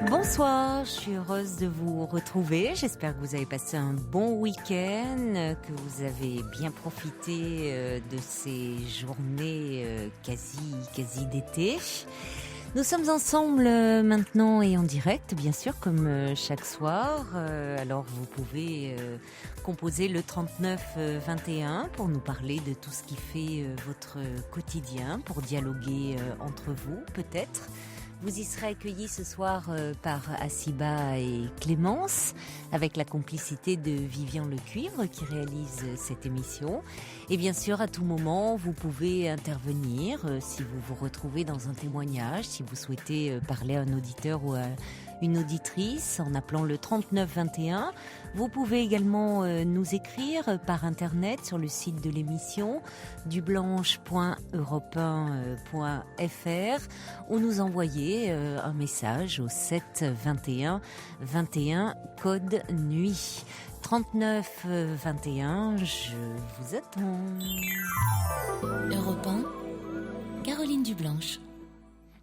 Bonsoir, je suis heureuse de vous retrouver. J'espère que vous avez passé un bon week-end, que vous avez bien profité de ces journées quasi d'été. Nous sommes ensemble maintenant et en direct, bien sûr, comme chaque soir. Alors vous pouvez composer le 3921 pour nous parler de tout ce qui fait votre quotidien, pour dialoguer entre vous peut-être. Vous y serez accueillis ce soir par Assiba et Clémence, avec la complicité de Vivian Lecuivre qui réalise cette émission. Et bien sûr, à tout moment, vous pouvez intervenir si vous vous retrouvez dans un témoignage, si vous souhaitez parler à un auditeur ou à une auditrice en appelant le 3921. Vous pouvez également nous écrire par internet sur le site de l'émission dublanche.europe1.fr ou nous envoyer un message au 7 21 21 code nuit. 39 21, je vous attends. Europe 1, Caroline Dublanche.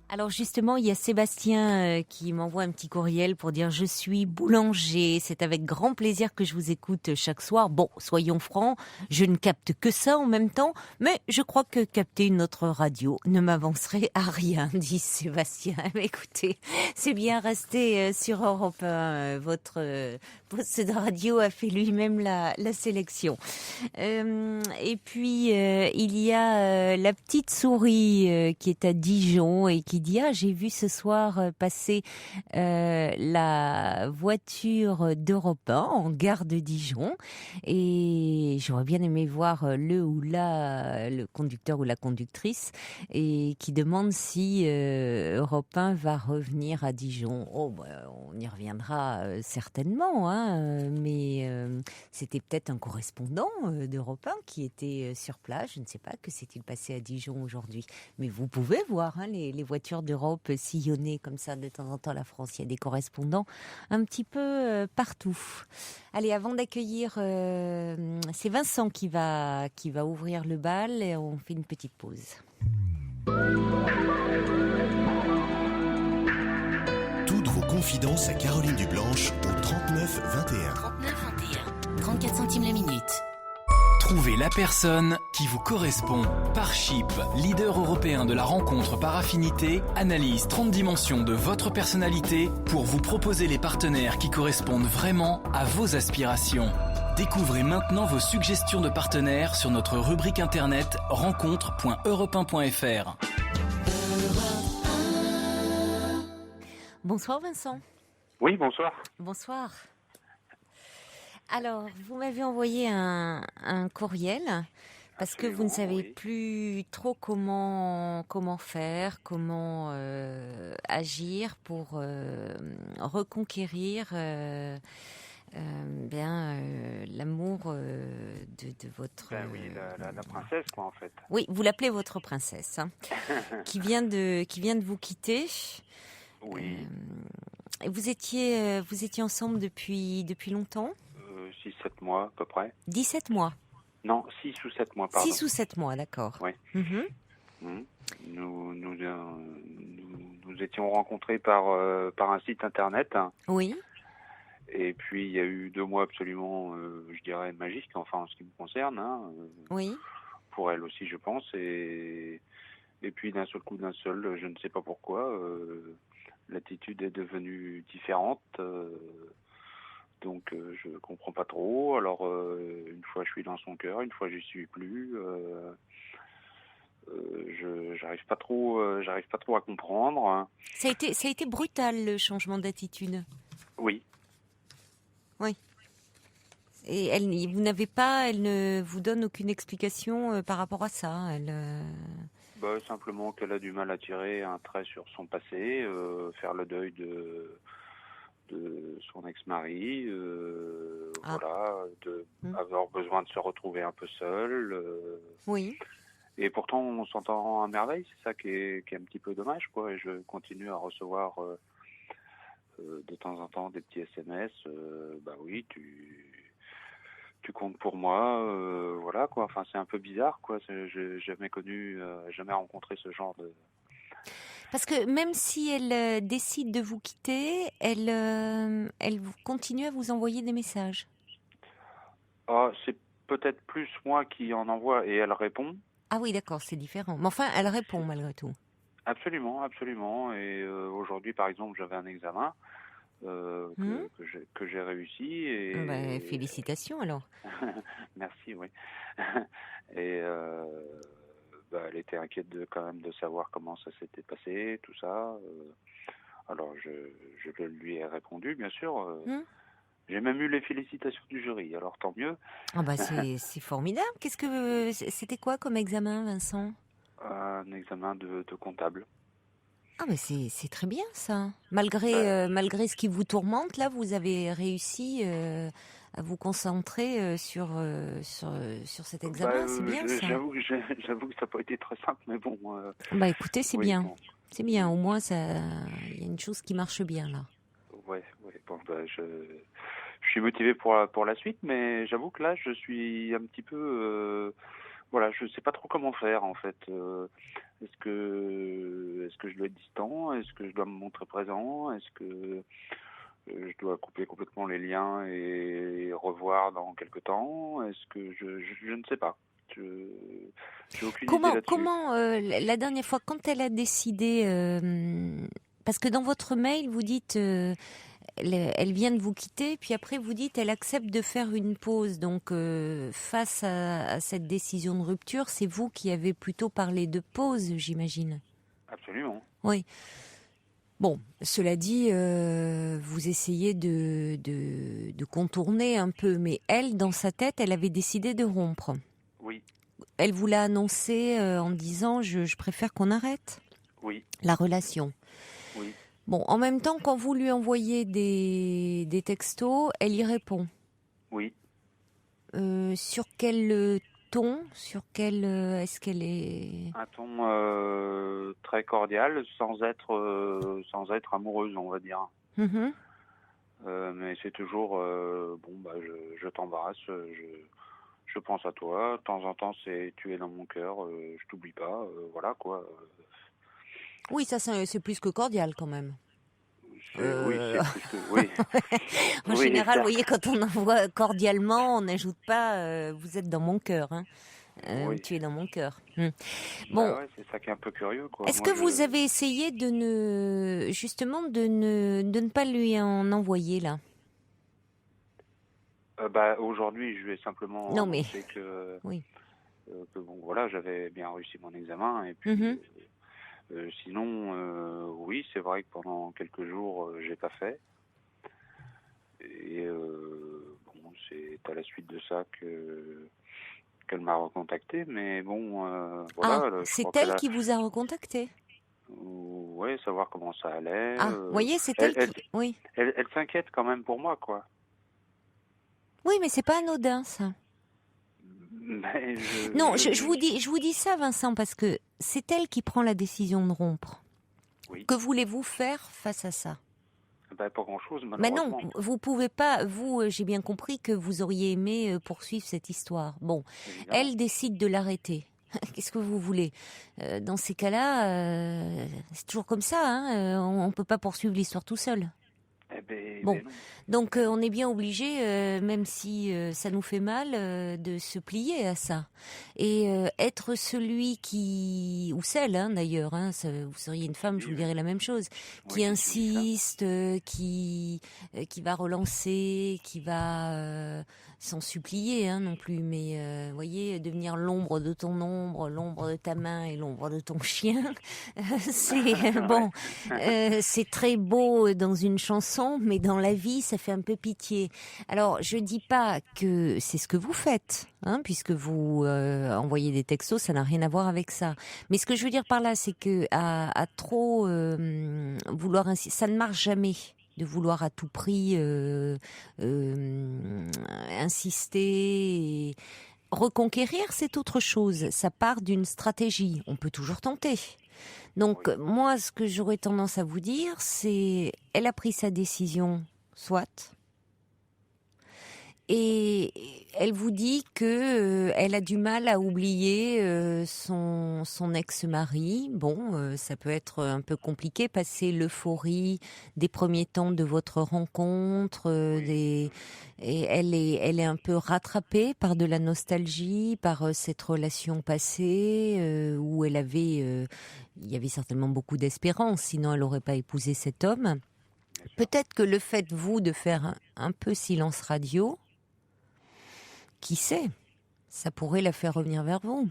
Alors justement, il y a Sébastien qui m'envoie un petit courriel pour dire « Je suis boulanger, c'est avec grand plaisir que je vous écoute chaque soir. » Bon, soyons francs, je ne capte que ça en même temps, mais je crois que capter une autre radio ne m'avancerait à rien, dit Sébastien. Mais écoutez, c'est bien resté sur Europe 1, votre poste de radio a fait lui-même la sélection. Et puis, il y a la petite souris qui est à Dijon et qui dit « Ah, j'ai vu ce soir passer la voiture d'Europe 1 en gare de Dijon et j'aurais bien aimé voir le conducteur ou la conductrice et qui demande si Europe 1 va revenir à Dijon. Oh, bah, on y reviendra certainement, hein, mais c'était peut-être un correspondant d'Europe 1 qui était sur place. Je ne sais pas, que s'est-il passé à Dijon aujourd'hui. Mais vous pouvez voir les voitures d'Europe sillonner comme ça de temps en temps la France. Il y a des correspondants un petit peu partout. Allez, avant d'accueillir, c'est Vincent qui va ouvrir le bal et on fait une petite pause. Toutes vos confidences à Caroline Dublanche au 39 21. 39 21, 34 centimes la minute. Trouvez la personne qui vous correspond. Parship, leader européen de la rencontre par affinité, analyse 30 dimensions de votre personnalité pour vous proposer les partenaires qui correspondent vraiment à vos aspirations. Découvrez maintenant vos suggestions de partenaires sur notre rubrique internet rencontre.europe1.fr. Bonsoir Vincent. Oui, bonsoir. Bonsoir. Alors, vous m'avez envoyé un courriel parce que vous ne savez plus trop comment faire, comment agir pour reconquérir l'amour de votre... Oui, la princesse, quoi, en fait. Oui, vous l'appelez votre princesse, hein, qui vient de vous quitter. Oui. Vous étiez ensemble depuis longtemps ? 6-7 mois, à peu près. 17 mois ? Non, 6 ou 7 mois, pardon. 6 ou 7 mois, d'accord. Oui. Mm-hmm. Nous étions rencontrés par un site internet. Oui. Et puis, il y a eu 2 mois absolument, je dirais, magiques, enfin, en ce qui me concerne. Oui. Pour elle aussi, je pense. Et puis, d'un seul coup, je ne sais pas pourquoi, l'attitude est devenue différente. Donc je comprends pas trop. Alors une fois je suis dans son cœur, une fois je suis plus. J'arrive pas trop à comprendre. Ça a été brutal le changement d'attitude. Oui. Oui. Et elle ne vous donne aucune explication par rapport à ça. Bah, simplement qu'elle a du mal à tirer un trait sur son passé, faire le deuil de son ex-mari, Ah. voilà, avoir besoin de se retrouver un peu seule. Oui. Et pourtant, on s'entend à merveille, c'est ça qui est un petit peu dommage, quoi. Et je continue à recevoir de temps en temps des petits SMS. Bah oui, tu comptes pour moi, voilà, quoi. Enfin, c'est un peu bizarre, quoi. J'ai jamais connu, jamais rencontré ce genre de. Parce que même si elle décide de vous quitter, elle continue à vous envoyer des messages. Ah, c'est peut-être plus moi qui en envoie et elle répond. Ah oui, d'accord, c'est différent. Mais enfin, elle répond malgré tout. Absolument, absolument. Et aujourd'hui, par exemple, j'avais un examen que j'ai réussi Ah bah, et félicitations alors. merci, oui. Et bah, elle était inquiète quand même de savoir comment ça s'était passé, tout ça. Alors je lui ai répondu, bien sûr. Hmm. J'ai même eu les félicitations du jury, alors tant mieux. Ah bah c'est formidable. C'était quoi comme examen, Vincent? Un examen de comptable. Ah mais c'est très bien ça. Bah, Malgré ce qui vous tourmente, là, vous avez réussi à vous concentrer sur cet examen. C'est bien ça. j'avoue que ça n'a pas été très simple, mais bon. Bah écoutez, c'est Oui, bien. bon, C'est bien. Au moins, il y a une chose qui marche bien là. ouais, bon, bah, je suis motivé pour la suite, mais j'avoue que là, je suis un petit peu, voilà, je sais pas trop comment faire en fait. Est-ce que je dois être distant? Est-ce que je dois me montrer présent? Est-ce que je dois couper complètement les liens et revoir dans quelque temps? Est-ce que je ne sais pas. Je j'ai aucune idée là-dessus. Comment la dernière fois, quand elle a décidé, parce que dans votre mail, vous dites, elle vient de vous quitter, puis après vous dites, elle accepte de faire une pause. Donc, face à cette décision de rupture, c'est vous qui avez plutôt parlé de pause, j'imagine. Absolument. Oui. Bon, cela dit, vous essayez de contourner un peu, mais elle, dans sa tête, elle avait décidé de rompre. Oui, Elle vous l'a annoncé en disant je préfère qu'on arrête oui, la relation. oui, Bon, en même temps, quand vous lui envoyez des textos, elle y répond. oui. Sur quel ton? Sur quel est-ce qu'elle est Un ton très cordial, sans être amoureuse, on va dire. Mhm. Mais c'est toujours bon, bah je t'embrasse, je pense à toi. De temps en temps, tu es dans mon cœur, je t'oublie pas, voilà quoi. Oui, ça c'est plus que cordial quand même. Oui, Euh, c'est plus que oui, En oui, général, vous ça, voyez, quand on envoie cordialement, on n'ajoute pas vous êtes dans mon cœur. Hein. oui. Tu es dans mon cœur. Hmm. Bah Bon, ouais, c'est ça qui est un peu curieux quoi. est-ce Moi, que vous avez essayé justement de ne pas lui en envoyer là? bah aujourd'hui, je vais simplement Non mais, annoncer oui. que bon voilà, j'avais bien réussi mon examen et puis Mhm. sinon, oui, c'est vrai que pendant quelques jours, j'ai pas fait. Et bon, c'est à la suite de ça qu'elle m'a recontacté. Mais bon, Ah, voilà, je crois c'est qu'elle elle a, qui vous a recontacté. ouais, savoir comment ça allait. Ah, vous voyez, c'est Elle, elle elle, qui. Oui, elle s'inquiète quand même pour moi, quoi. oui, mais c'est pas anodin ça. Mais Non, je vous dis ça, Vincent, parce que c'est elle qui prend la décision de rompre. oui, Que voulez-vous faire face à ça? bah, pas grand-chose, Mais non, malheureusement. vous pouvez pas. Vous, j'ai bien compris que vous auriez aimé poursuivre cette histoire. Bon, Évidemment. elle décide de l'arrêter. Qu'est-ce que vous voulez? Dans ces cas-là, c'est toujours comme ça. Hein, on peut pas poursuivre l'histoire tout seul. Bon, Ben non. donc on est bien obligé, même si ça nous fait mal, de se plier à ça. Et être celui qui, ou celle hein, d'ailleurs, hein, vous seriez une femme, je vous Oui, dirais la même chose, oui, qui je suis ça. insiste, qui va relancer, qui va sans supplier hein, non plus, mais voyez, devenir l'ombre de ton ombre, l'ombre de ta main et l'ombre de ton chien, c'est bon, c'est très beau dans une chanson. non, mais dans la vie, ça fait un peu pitié. Alors, je dis pas que c'est ce que vous faites, hein, puisque vous envoyez des textos, ça n'a rien à voir avec ça. Mais ce que je veux dire par là, c'est que à trop vouloir ainsi, ça ne marche jamais de vouloir à tout prix insister. Reconquérir, c'est autre chose. Ça part d'une stratégie. On peut toujours tenter. Donc, moi, ce que j'aurais tendance à vous dire, c'est, elle a pris sa décision, soit, et elle vous dit que elle a du mal à oublier son ex-mari. Bon, ça peut être un peu compliqué, passer l'euphorie des premiers temps de votre rencontre, et elle est un peu rattrapée par de la nostalgie, par cette relation passée où il y avait certainement beaucoup d'espérance, sinon elle n'aurait pas épousé cet homme. Peut-être que le fait, vous, de faire un peu silence radio, qui sait, ça pourrait la faire revenir vers vous.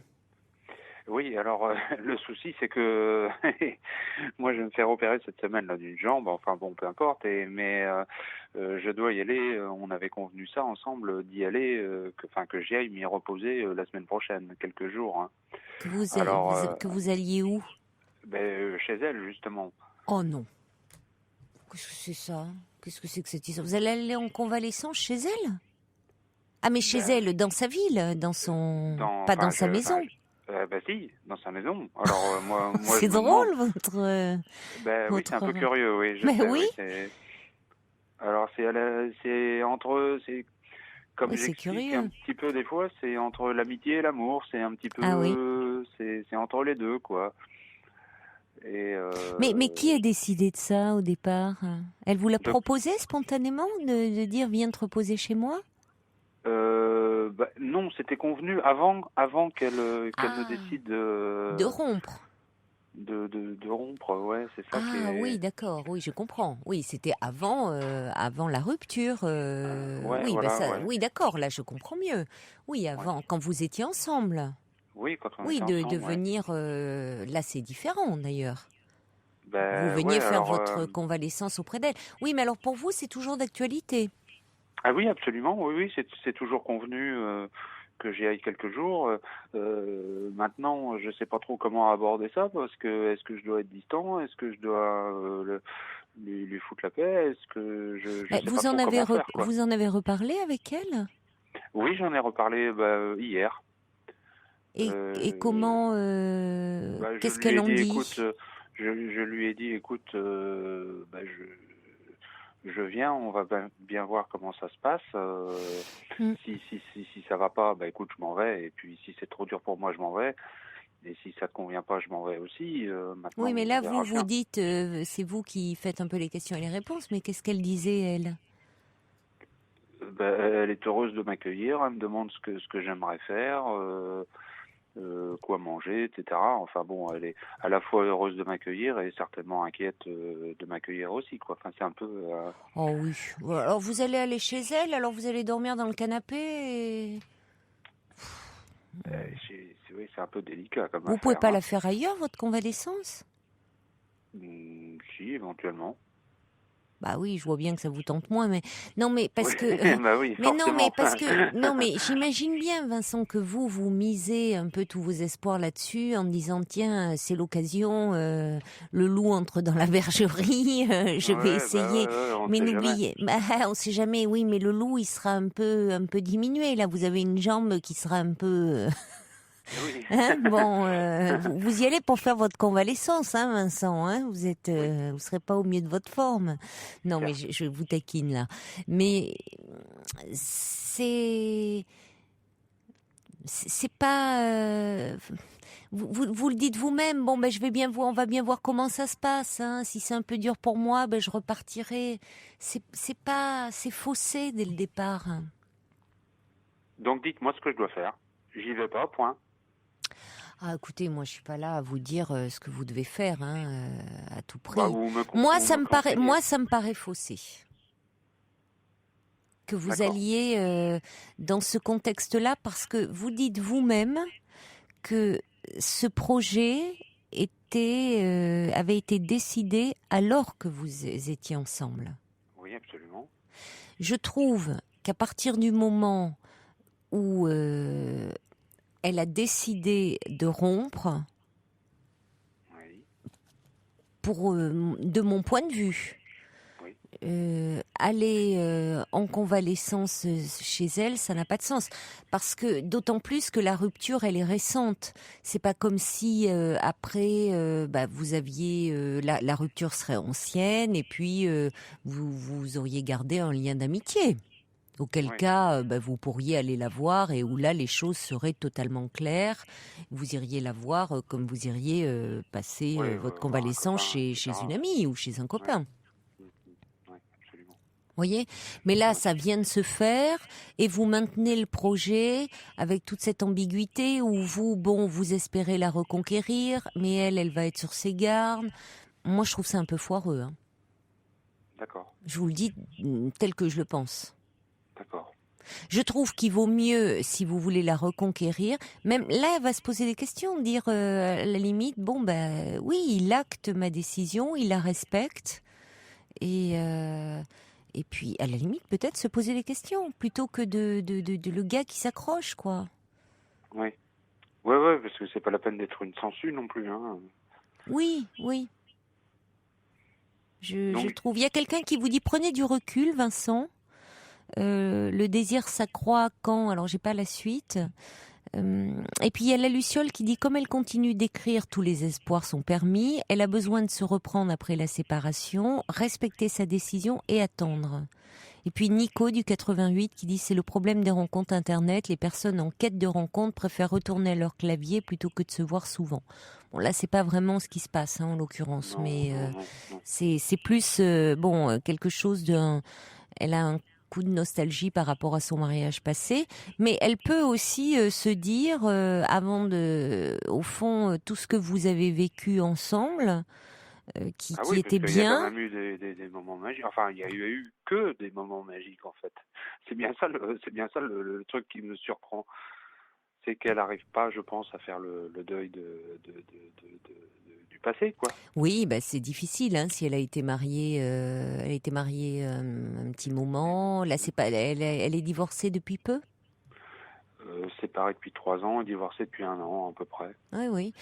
Oui, alors le souci c'est que moi je vais me faire opérer cette semaine là d'une jambe, enfin bon peu importe, mais je dois y aller, on avait convenu ça ensemble d'y aller, que j'y aille m'y reposer la semaine prochaine, quelques jours. Hein. Que vous alliez où? Chez elle justement. Oh non, qu'est-ce que c'est ça? Qu'est-ce que c'est que cette histoire? Vous allez aller en convalescence chez elle? Ah mais chez elle, dans sa ville, dans sa maison. Si, dans sa maison. Alors moi c'est drôle votre. Oui, c'est un peu curieux, oui. Je sais, oui. Alors c'est entre, c'est comme j'explique un petit peu des fois, c'est entre l'amitié et l'amour, c'est un petit peu, c'est entre les deux quoi. Et mais qui a décidé de ça au départ? Elle vous l'a proposé spontanément de dire viens te reposer chez moi? Non, c'était convenu avant qu'elle ne décide de rompre. De rompre, ouais, c'est ça. Oui, d'accord, oui, je comprends. Oui, c'était avant la rupture. Oui, d'accord, là, je comprends mieux. Oui, avant, quand vous étiez ensemble. Oui, quand on était ensemble. De venir. Là, c'est différent d'ailleurs. Vous Vous veniez faire votre convalescence auprès d'elle. Oui, mais alors pour vous, c'est toujours d'actualité. Ah oui, absolument. Oui, c'est toujours convenu que j'y aille quelques jours. Maintenant, je sais pas trop comment aborder ça parce que est-ce que je dois être distant? Est-ce que je dois lui foutre la paix? Est-ce que je sais pas trop comment faire, quoi. Vous en avez reparlé avec elle? Oui, j'en ai reparlé hier. Et comment qu'est-ce qu'elle en dit? Écoute, je lui ai dit, écoute, je viens, on va bien voir comment ça se passe. Si ça va pas, écoute, je m'en vais. Et puis si c'est trop dur pour moi, je m'en vais. Et si ça te convient pas, je m'en vais aussi. Maintenant, oui, mais là, vous dites, c'est vous qui faites un peu les questions et les réponses. Mais qu'est-ce qu'elle disait, elle? Elle est heureuse de m'accueillir. Elle me demande ce que j'aimerais faire. Quoi manger, etc. Enfin bon, elle est à la fois heureuse de m'accueillir et certainement inquiète de m'accueillir aussi, quoi. Enfin, c'est un peu... Oh oui. Alors vous allez aller chez elle, alors vous allez dormir dans le canapé et... oui, c'est un peu délicat comme affaire. Vous pouvez pas la faire ailleurs, votre convalescence? Si, éventuellement. Bah oui, je vois bien que ça vous tente moins, mais non, mais parce que oui, mais non, mais parce que non, mais j'imagine bien, Vincent, que vous misez un peu tous vos espoirs là-dessus en disant tiens, c'est l'occasion, le loup entre dans la bergerie, je vais essayer, mais n'oubliez, on sait jamais, oui, mais le loup il sera un peu diminué là, vous avez une jambe qui sera un peu Oui. Hein, bon, vous y allez pour faire votre convalescence, hein, Vincent. Hein, vous êtes, vous serez pas au mieux de votre forme. Non, mais je vous taquine là. Mais c'est pas. Vous le dites vous-même. Bon, je vais bien voir. On va bien voir comment ça se passe. Hein. Si c'est un peu dur pour moi, je repartirai. C'est faussé dès le départ. Hein. Donc dites-moi ce que je dois faire. J'y vais pas, point. Ah, écoutez, moi, je suis pas là à vous dire ce que vous devez faire, hein, à tout prix. Moi, ça me paraît faussé. Que vous alliez dans ce contexte-là, parce que vous dites vous-même que ce projet avait été décidé alors que vous étiez ensemble. Oui, Je trouve qu'à partir du moment où elle a décidé de rompre, Oui. de mon point de vue, Oui. aller en convalescence chez elle, ça n'a pas de sens. Parce que d'autant plus que la rupture, elle est récente. C'est pas comme si après, vous aviez la rupture serait ancienne et puis vous auriez gardé un lien d'amitié. Auquel Oui. cas, vous pourriez aller la voir et où là, les choses seraient totalement claires. Vous iriez la voir comme vous iriez passer Oui, votre voir un convalescence copain, chez etc. une amie ou chez un copain. Oui, absolument. Voyez, mais là, ça vient de se faire et vous maintenez le projet avec toute cette ambiguïté où vous espérez la reconquérir, mais elle va être sur ses gardes. Moi, je trouve ça un peu foireux. Hein. D'accord. Je vous le dis tel que je le pense. D'accord. Je trouve qu'il vaut mieux, si vous voulez la reconquérir, même là, elle va se poser des questions, dire à la limite, oui, il acte ma décision, il la respecte, et puis à la limite peut-être se poser des questions plutôt que de le gars qui s'accroche, quoi. Oui. Ouais, parce que c'est pas la peine d'être une sangsue non plus, hein. Oui. Je Donc, trouve. Il y a quelqu'un qui vous dit prenez du recul, Vincent. Le désir s'accroît quand. Alors j'ai pas la suite. Et puis il y a la Luciole qui dit comme elle continue d'écrire, tous les espoirs sont permis. Elle a besoin de se reprendre après la séparation, respecter sa décision et attendre. Et puis Nico du 88 qui dit c'est le problème des rencontres internet. Les personnes en quête de rencontre préfèrent retourner à leur clavier plutôt que de se voir souvent. Bon là c'est pas vraiment ce qui se passe en l'occurrence, non, mais non. c'est plus quelque chose d'un. Elle a un coup de nostalgie par rapport à son mariage passé, mais elle peut aussi se dire, au fond, tout ce que vous avez vécu ensemble, qui Ah oui, était parce qu'il y a quand bien. même eu des moments magiques. Enfin, il y a eu que des moments magiques en fait. C'est bien ça le truc qui me surprend. C'est qu'elle n'arrive pas, je pense, à faire le deuil du passé, quoi. Oui, c'est difficile. Hein, si elle a été mariée, un petit moment. Là, c'est pas. Elle est divorcée depuis peu. Séparée depuis 3 ans et divorcée depuis 1 an à peu près. Oui.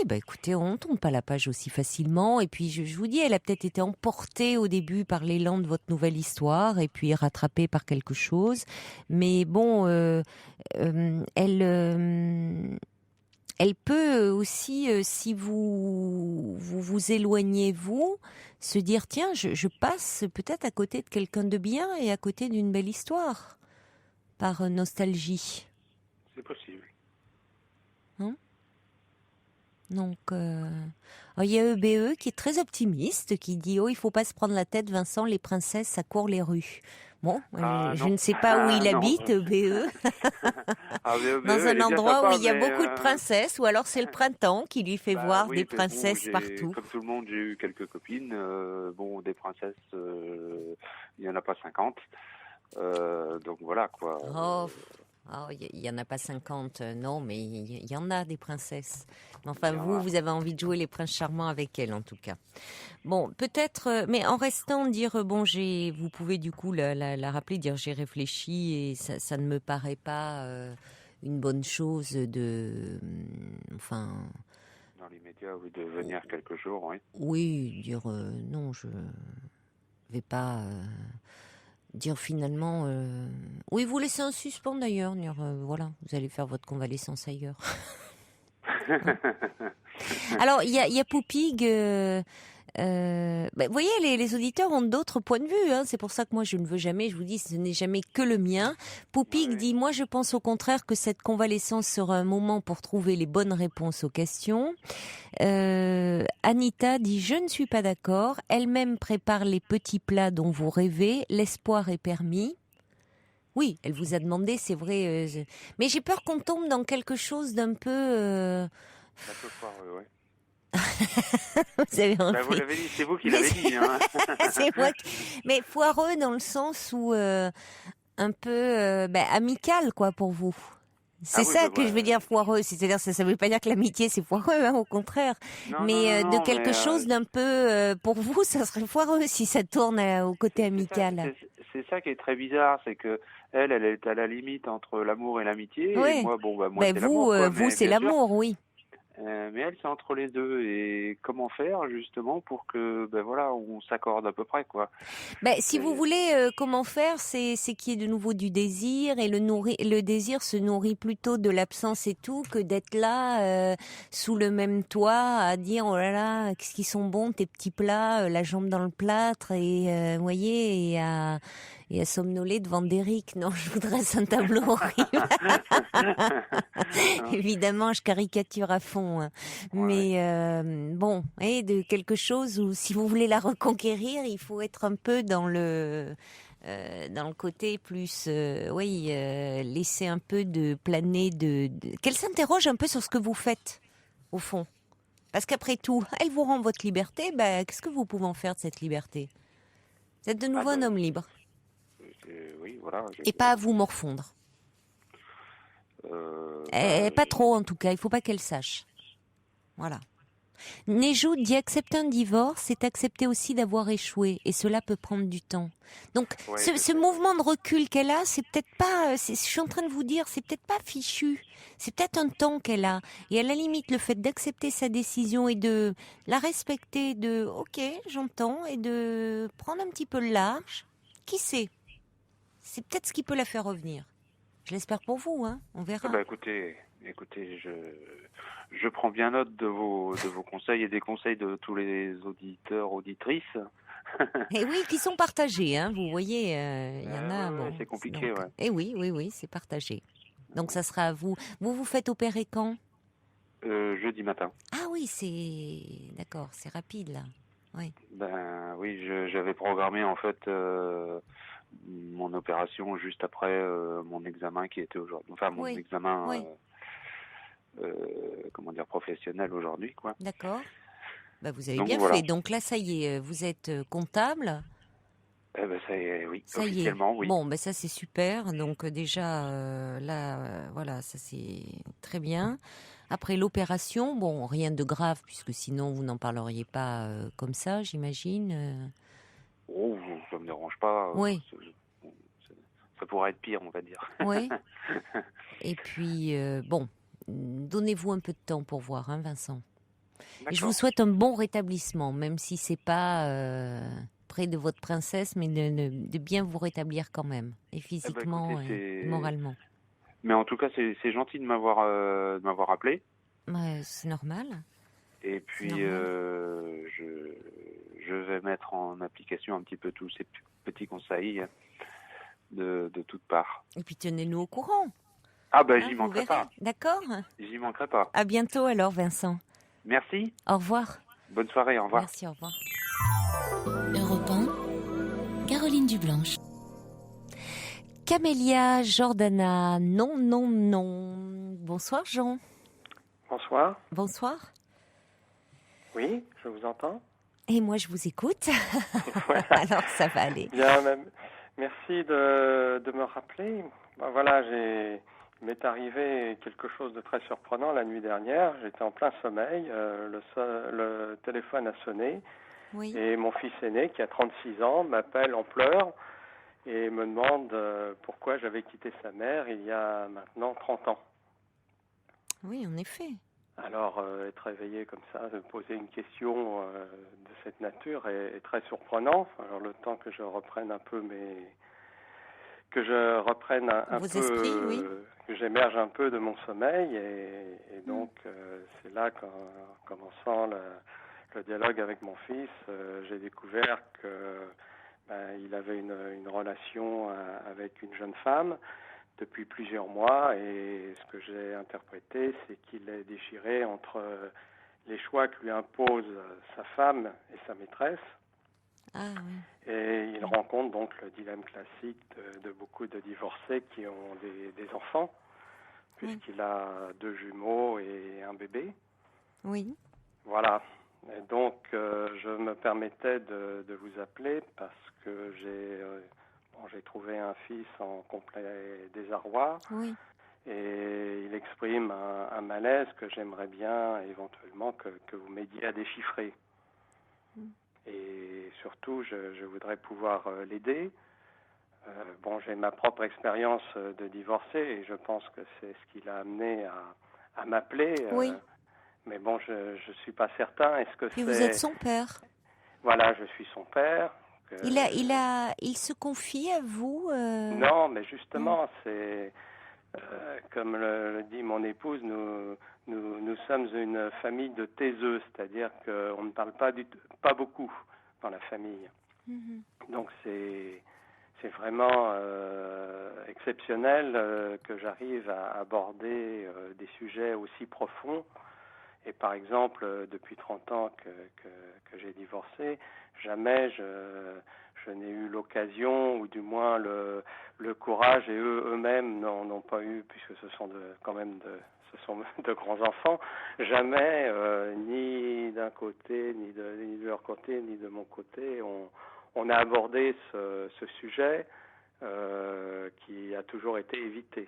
Écoutez, on ne tourne pas la page aussi facilement. Et puis, je vous dis, elle a peut-être été emportée au début par l'élan de votre nouvelle histoire et puis rattrapée par quelque chose. Mais bon, elle peut aussi, si vous éloignez, se dire, tiens, je passe peut-être à côté de quelqu'un de bien et à côté d'une belle histoire, par nostalgie. C'est possible. Donc, il y a EBE qui est très optimiste, qui dit il faut pas se prendre la tête, Vincent, les princesses, ça court les rues. Bon, je non. ne sais pas où il Non. EBE, VEBE, dans elle un est bien endroit sympa, où il y a mais, beaucoup de princesses, ou alors c'est le printemps qui lui fait voir oui, des mais bon, princesses partout. comme tout le monde, j'ai eu quelques copines. Des princesses, il y en a pas 50. Donc voilà quoi. Il y en a pas 50, non, mais il y en a des princesses. Enfin, Il y en vous a. avez envie de jouer les princes charmants avec elle, en tout cas. Bon, peut-être, mais en restant, dire, vous pouvez du coup la rappeler, dire j'ai réfléchi et ça ne me paraît pas une bonne chose Dans les médias, oui, de venir quelques jours, oui. Oui, dire non, je vais pas dire finalement. Oui, vous laissez un suspens d'ailleurs, dire voilà, vous allez faire votre convalescence ailleurs. Alors, il y a Poupig. Vous voyez, les auditeurs ont d'autres points de vue. Hein. C'est pour ça que moi, je ne veux jamais, je vous dis, ce n'est jamais que le mien. Poupig dit, moi, je pense au contraire que cette convalescence sera un moment pour trouver les bonnes réponses aux questions. Anita dit, je ne suis pas d'accord. Elle-même prépare les petits plats dont vous rêvez. L'espoir est permis. Oui, elle vous a demandé, c'est vrai. Mais j'ai peur qu'on tombe dans quelque chose d'un peu... Un peu foireux, ouais. Vous avez Vous l'avez dit, c'est vous qui l'avez dit. Hein. C'est moi Mais foireux dans le sens où un peu amical, quoi, pour vous. C'est que je veux dire foireux. C'est-à-dire, ça veut pas dire que l'amitié, c'est foireux, hein, au contraire. Non, mais non, de quelque chose d'un peu... pour vous, ça serait foireux si ça tourne au côté amical. c'est ça qui est très bizarre, c'est que elle est à la limite entre l'amour et l'amitié, Oui. et moi, moi Ben c'est l'amour, quoi. vous Mais c'est bien sûr, l'amour, oui. mais elle, c'est entre les deux. Et comment faire, justement, pour que, ben voilà, on s'accorde à peu près, quoi. Ben, si vous Et- voulez, comment faire, c'est qu'il y ait de nouveau du désir, et le désir se nourrit plutôt de l'absence et tout que d'être là sous le même toit à dire oh là là, qu'est-ce qu'ils sont bons tes petits plats, la jambe dans le plâtre et vous voyez et à somnoler devant Derrick. Non, je vous dresse un tableau horrible. Évidemment, je caricature à fond, hein. Ouais. Mais bon, et de quelque chose où si vous voulez la reconquérir, il faut être un peu dans le côté plus, laisser un peu de planer, qu'elle s'interroge un peu sur ce que vous faites, au fond. Parce qu'après tout, elle vous rend votre liberté, qu'est-ce que vous pouvez en faire de cette liberté? Vous êtes de nouveau un homme libre, Oui, voilà. et pas à vous morfondre. Pas trop en tout cas, il faut pas qu'elle sache. Voilà. Nejo dit accepter un divorce, c'est accepter aussi d'avoir échoué, et cela peut prendre du temps. Donc, Ouais, ce mouvement de recul qu'elle a, c'est peut-être pas, je suis en train de vous dire, c'est peut-être pas fichu. C'est peut-être un temps qu'elle a. Et à la limite, le fait d'accepter sa décision et de la respecter, ok, j'entends, et de prendre un petit peu le large, qui sait? C'est peut-être ce qui peut la faire revenir. Je l'espère pour vous, hein, on verra. Bah, écoutez, je prends bien note de vos conseils et des conseils de tous les auditeurs, auditrices. Et oui, qui sont partagés, hein, vous voyez, il y en a, Ouais, bon. c'est compliqué, Donc, ouais. et oui, c'est partagé. Donc ça sera à vous. Vous faites opérer quand? Jeudi matin. Ah oui, c'est d'accord, c'est rapide là. Oui. Ben oui, j'avais programmé en fait mon opération juste après mon examen qui était aujourd'hui. Enfin, mon Oui. examen, Oui. comment dire, professionnel aujourd'hui, quoi. D'accord. Vous avez Donc bien voilà. fait. Donc là, ça y est, vous êtes comptable. Eh ben ça y est, oui, Ça y est. officiellement, oui. Bon, ça c'est super. Donc déjà là, voilà, ça c'est très bien. Après l'opération, bon, rien de grave puisque sinon vous n'en parleriez pas comme ça, j'imagine. Oh, ça me dérange pas. Oui. Ça pourrait être pire, on va dire. Oui. Et puis bon, donnez-vous un peu de temps pour voir, hein, Vincent. Et je vous D'accord. souhaite un bon rétablissement, même si c'est pas près de votre princesse, mais de bien vous rétablir quand même, et physiquement Écoutez, et moralement. Mais en tout cas, c'est gentil de m'avoir appelé. C'est normal. Et puis, normal. je vais mettre en application un petit peu tous ces petits conseils de toutes parts. Et puis tenez-nous au courant. Ah ben, Hein, j'y vous manquerai verrez. pas. D'accord. J'y manquerai pas. À bientôt alors, Vincent. Merci. Au revoir. Bonne soirée. Au revoir. Merci, au revoir. Europe 1, Caroline Dublanche. Camélia Jordana, non. Bonsoir, Jean. Bonsoir. Bonsoir. Oui, je vous entends. Et moi, je vous écoute. Voilà. Alors, ça va aller. Bien, merci de me rappeler. Voilà, il m'est arrivé quelque chose de très surprenant la nuit dernière. J'étais en plein sommeil, le téléphone a sonné Oui. et mon fils aîné, qui a 36 ans, m'appelle en pleurs et me demande pourquoi j'avais quitté sa mère il y a maintenant 30 ans. Oui, en effet. Alors, être réveillé comme ça, de poser une question de cette nature est très surprenant. Alors, le temps que je reprenne un peu que j'émerge un peu de mon sommeil, et donc c'est là qu'en commençant le dialogue avec mon fils, j'ai découvert que il avait une relation avec une jeune femme depuis plusieurs mois, et ce que j'ai interprété, c'est qu'il est déchiré entre les choix que lui impose sa femme et sa maîtresse. Ah oui. Et il rencontre donc le dilemme classique de beaucoup de divorcés qui ont des enfants, puisqu'il a 2 jumeaux et un bébé. Oui. Voilà. Et donc, je me permettais de vous appeler parce que j'ai trouvé un fils en complet désarroi. Oui. Et il exprime un malaise que j'aimerais bien éventuellement que vous m'aidiez à déchiffrer. Et surtout, je voudrais pouvoir l'aider J'ai ma propre expérience de divorcé et je pense que c'est ce qui l'a amené à m'appeler. Oui. Mais bon, je suis pas certain. Est-ce que Puis vous êtes son père. Voilà, je suis son père. Il se confie à vous Non, mais justement, c'est comme le dit mon épouse, nous sommes une famille de taiseux, c'est-à-dire qu'on ne parle pas beaucoup dans la famille. Donc c'est vraiment exceptionnel que j'arrive à aborder des sujets aussi profonds. Et par exemple, depuis 30 ans que j'ai divorcé, jamais je n'ai eu l'occasion, ou du moins le courage, et eux-mêmes n'ont pas eu, puisque ce sont ce sont de grands enfants, jamais, ni d'un côté, ni de leur côté, ni de mon côté, on a abordé ce sujet qui a toujours été évité.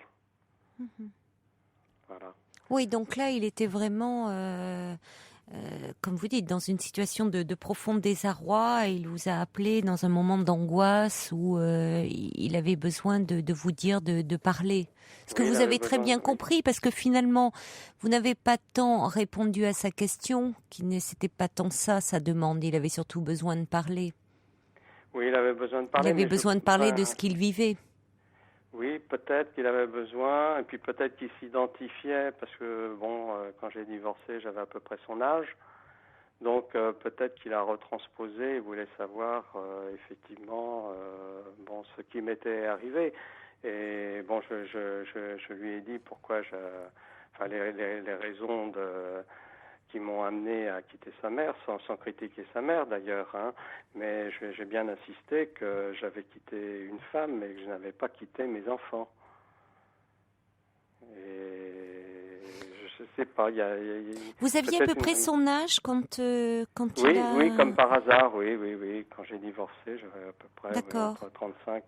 Voilà. Oui, donc là, il était vraiment, comme vous dites, dans une situation de profond désarroi. Il vous a appelé dans un moment d'angoisse où il avait besoin de vous dire, de parler. Ce que vous avez très bien compris, parce que finalement, vous n'avez pas tant répondu à sa question, c'était pas tant ça, sa demande. Il avait surtout besoin de parler. Oui, il avait besoin de parler. Il avait besoin de parler de ce qu'il vivait. Oui, peut-être qu'il avait besoin, et puis peut-être qu'il s'identifiait, parce que, quand j'ai divorcé, j'avais à peu près son âge. Donc, peut-être qu'il a retransposé et voulait savoir, effectivement, ce qui m'était arrivé. Et je lui ai dit pourquoi les raisons qui m'ont amené à quitter sa mère, sans critiquer sa mère d'ailleurs, hein. Mais j'ai bien insisté que j'avais quitté une femme, mais que je n'avais pas quitté mes enfants. Et je sais pas, Vous aviez à peu près son âge quand il a... Oui, comme par hasard, oui. Quand j'ai divorcé, j'avais à peu près entre 35,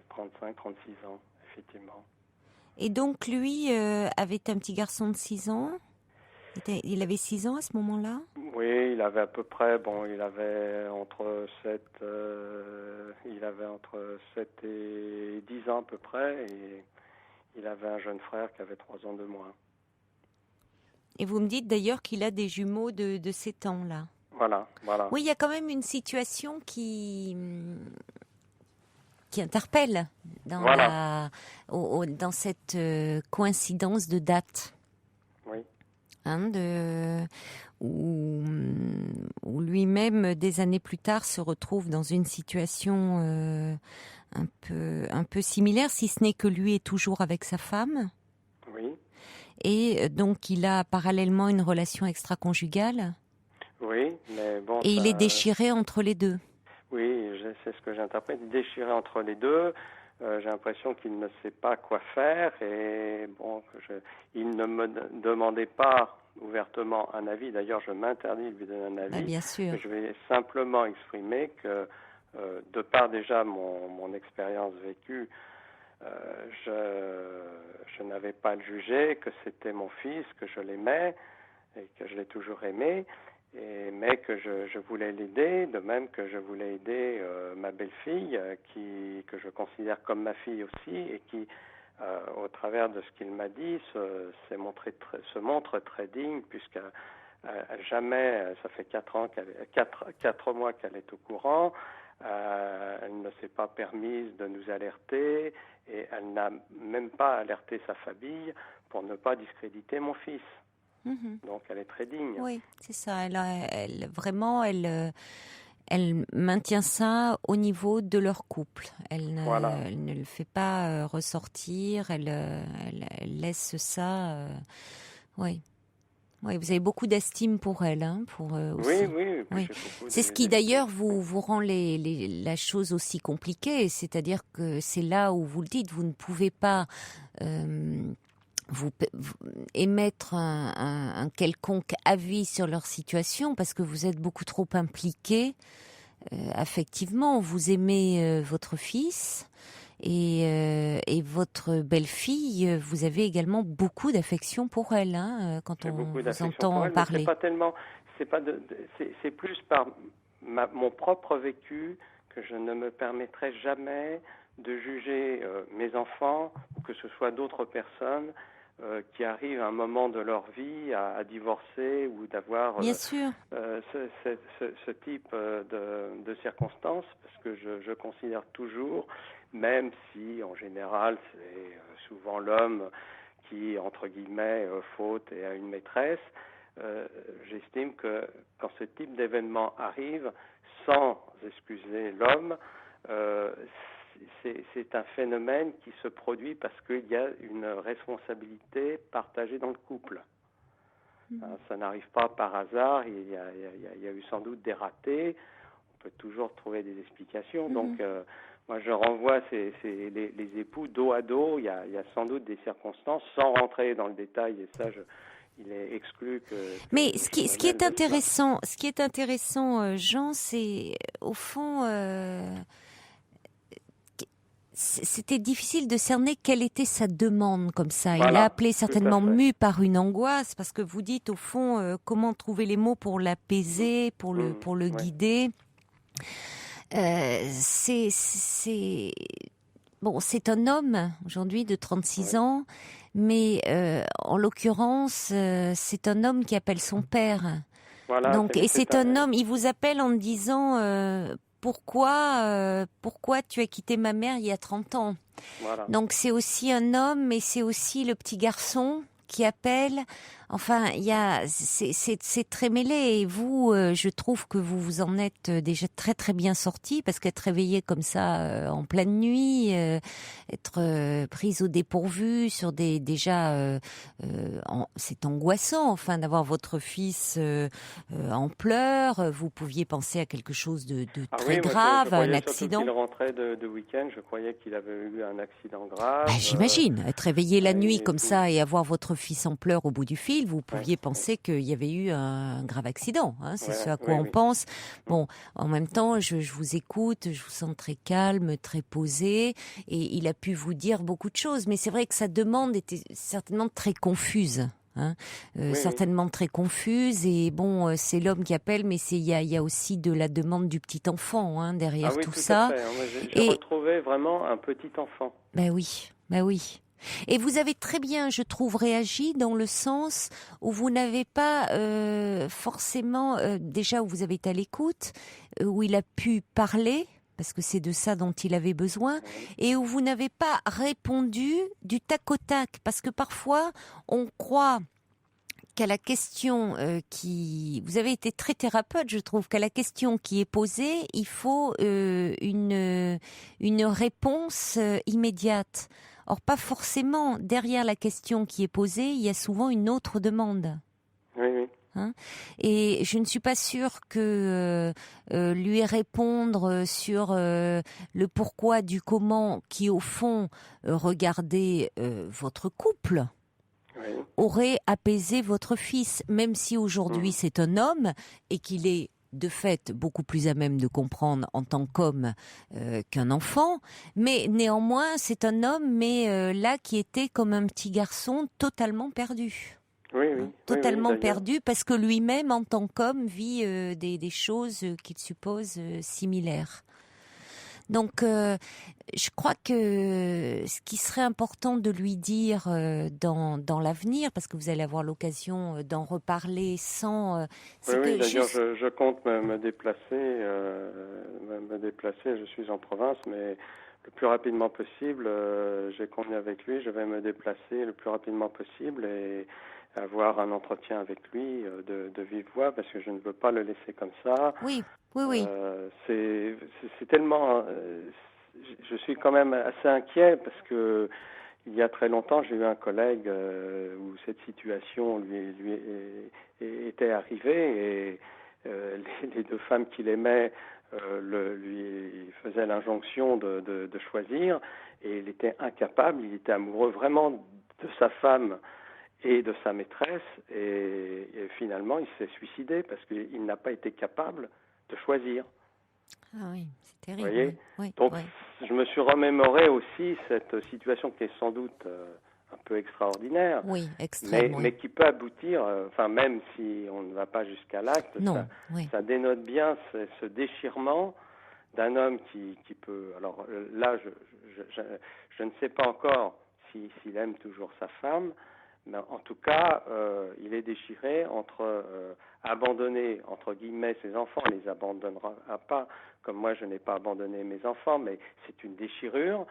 36 ans, effectivement. Et donc lui avait un petit garçon de 6 ans. Il avait 6 ans à ce moment-là? Oui, il avait à peu près, il avait entre 7 et 10 ans à peu près, et il avait un jeune frère qui avait 3 ans de moins. Et vous me dites d'ailleurs qu'il a des jumeaux de 7 ans, là. Voilà. Oui, il y a quand même une situation qui interpelle dans cette coïncidence de date. Oui. Où lui-même, des années plus tard, se retrouve dans une situation un peu similaire, si ce n'est que lui est toujours avec sa femme. Oui. Et donc, il a parallèlement une relation extra-conjugale. Oui, mais bon... Et il est déchiré entre les deux. Oui, c'est ce que j'interprète, déchiré entre les deux. J'ai l'impression qu'il ne sait pas quoi faire et il ne me demandait pas ouvertement un avis. D'ailleurs, je m'interdis de lui donner un avis. Bien sûr. Je vais simplement exprimer que, de par déjà mon expérience vécue, je n'avais pas à le juger, que c'était mon fils, que je l'aimais et que je l'ai toujours aimé. Mais que je voulais l'aider, de même que je voulais aider ma belle-fille, que je considère comme ma fille aussi, et qui, au travers de ce qu'il m'a dit, se montre très digne, puisque jamais, ça fait 4 mois qu'elle est au courant, elle ne s'est pas permise de nous alerter, et elle n'a même pas alerté sa famille pour ne pas discréditer mon fils. Donc elle est très digne. Oui, c'est ça. Elle maintient ça au niveau de leur couple. Elle ne le fait pas ressortir. Elle laisse ça. Oui. Oui, vous avez beaucoup d'estime pour elle, aussi. Oui. C'est ce qui d'ailleurs vous rend la chose aussi compliquée. C'est-à-dire que c'est là où vous le dites, vous ne pouvez pas vous émettre un quelconque avis sur leur situation parce que vous êtes beaucoup trop impliqué. Affectivement, vous aimez votre fils et votre belle-fille. Vous avez également beaucoup d'affection pour elle, quand on vous entend parler. C'est plus par mon propre vécu que je ne me permettrai jamais de juger mes enfants, ou que ce soit d'autres personnes qui arrivent à un moment de leur vie à divorcer ou d'avoir Bien sûr. ce type de circonstances, parce que je considère toujours, même si en général c'est souvent l'homme qui, entre guillemets, faute et a une maîtresse, j'estime que quand ce type d'événement arrive, sans excuser l'homme, c'est un phénomène qui se produit parce qu'il y a une responsabilité partagée dans le couple. Ça n'arrive pas par hasard, il y a eu sans doute des ratés, on peut toujours trouver des explications. Donc moi je renvoie les époux dos à dos, il y a sans doute des circonstances, sans rentrer dans le détail, et ça il est exclu que... Mais ce qui est intéressant, Jean, c'est au fond... C'était difficile de cerner quelle était sa demande comme ça. Voilà, il a appelé certainement tout à fait. mu par une angoisse parce que vous dites au fond comment trouver les mots pour l'apaiser, pour le guider. C'est un homme aujourd'hui de 36 ans, mais en l'occurrence c'est un homme qui appelle son père. Voilà, Donc c'est un homme. Il vous appelle en disant pourquoi tu as quitté ma mère il y a 30 ans. Voilà. Donc c'est aussi un homme, mais c'est aussi le petit garçon qui appelle. Enfin, c'est très mêlé. Et vous, je trouve que vous vous en êtes déjà très très bien sorti parce qu'être réveillé comme ça en pleine nuit, être prise au dépourvu sur c'est angoissant. Enfin, d'avoir votre fils en pleurs. Vous pouviez penser à quelque chose de très grave, moi, un accident. Qu'il rentrait de week-end, je croyais qu'il avait eu un accident grave. J'imagine, être réveillé la nuit comme ça et avoir votre fils en pleurs au bout du fil, vous pouviez penser qu'il y avait eu un grave accident. C'est ce à quoi on pense. Bon, en même temps, je vous écoute, je vous sens très calme, très posé, et il a pu vous dire beaucoup de choses. Mais c'est vrai que sa demande était certainement très confuse. Certainement très confuse, et bon, c'est l'homme qui appelle, mais il y a aussi de la demande du petit enfant derrière tout ça. J'ai retrouvé vraiment un petit enfant. Ben oui. Et vous avez très bien, je trouve, réagi dans le sens où vous n'avez pas forcément, déjà où vous avez été à l'écoute, où il a pu parler, parce que c'est de ça dont il avait besoin, et où vous n'avez pas répondu du tac au tac, parce que parfois on croit qu'à la question vous avez été très thérapeute, je trouve, qu'à la question qui est posée, il faut une réponse immédiate. Or, pas forcément. Derrière la question qui est posée, il y a souvent une autre demande. Oui. Et je ne suis pas sûre que lui répondre sur le pourquoi du comment, qui au fond regardait votre couple, aurait apaisé votre fils, même si aujourd'hui c'est un homme et qu'il est de fait beaucoup plus à même de comprendre en tant qu'homme qu'un enfant, mais néanmoins c'est un homme, mais là qui était comme un petit garçon totalement perdu. Totalement perdu parce que lui-même en tant qu'homme vit des choses qu'il suppose similaires. Donc, je crois que ce qui serait important de lui dire dans l'avenir, parce que vous allez avoir l'occasion d'en reparler sans... d'ailleurs, je compte me déplacer, je suis en province, mais le plus rapidement possible, j'ai convenu avec lui, je vais me déplacer le plus rapidement possible et avoir un entretien avec lui de vive voix, parce que je ne veux pas le laisser comme ça. Oui. C'est tellement... je suis quand même assez inquiet parce que il y a très longtemps, j'ai eu un collègue où cette situation lui était arrivée, et les deux femmes qu'il aimait lui faisaient l'injonction de choisir, et il était incapable, il était amoureux vraiment de sa femme et de sa maîtresse, et finalement il s'est suicidé parce qu'il n'a pas été capable de choisir. Ah oui, c'est terrible. Vous voyez ? Oui, donc je me suis remémoré aussi cette situation qui est sans doute un peu extraordinaire, mais qui peut aboutir, même si on ne va pas jusqu'à l'acte, ça dénote bien ce déchirement d'un homme qui peut... Alors là, je ne sais pas encore s'il aime toujours sa femme, mais en tout cas, il est déchiré entre abandonner, entre guillemets, ses enfants. Il ne les abandonnera pas, comme moi je n'ai pas abandonné mes enfants, mais c'est une déchirure.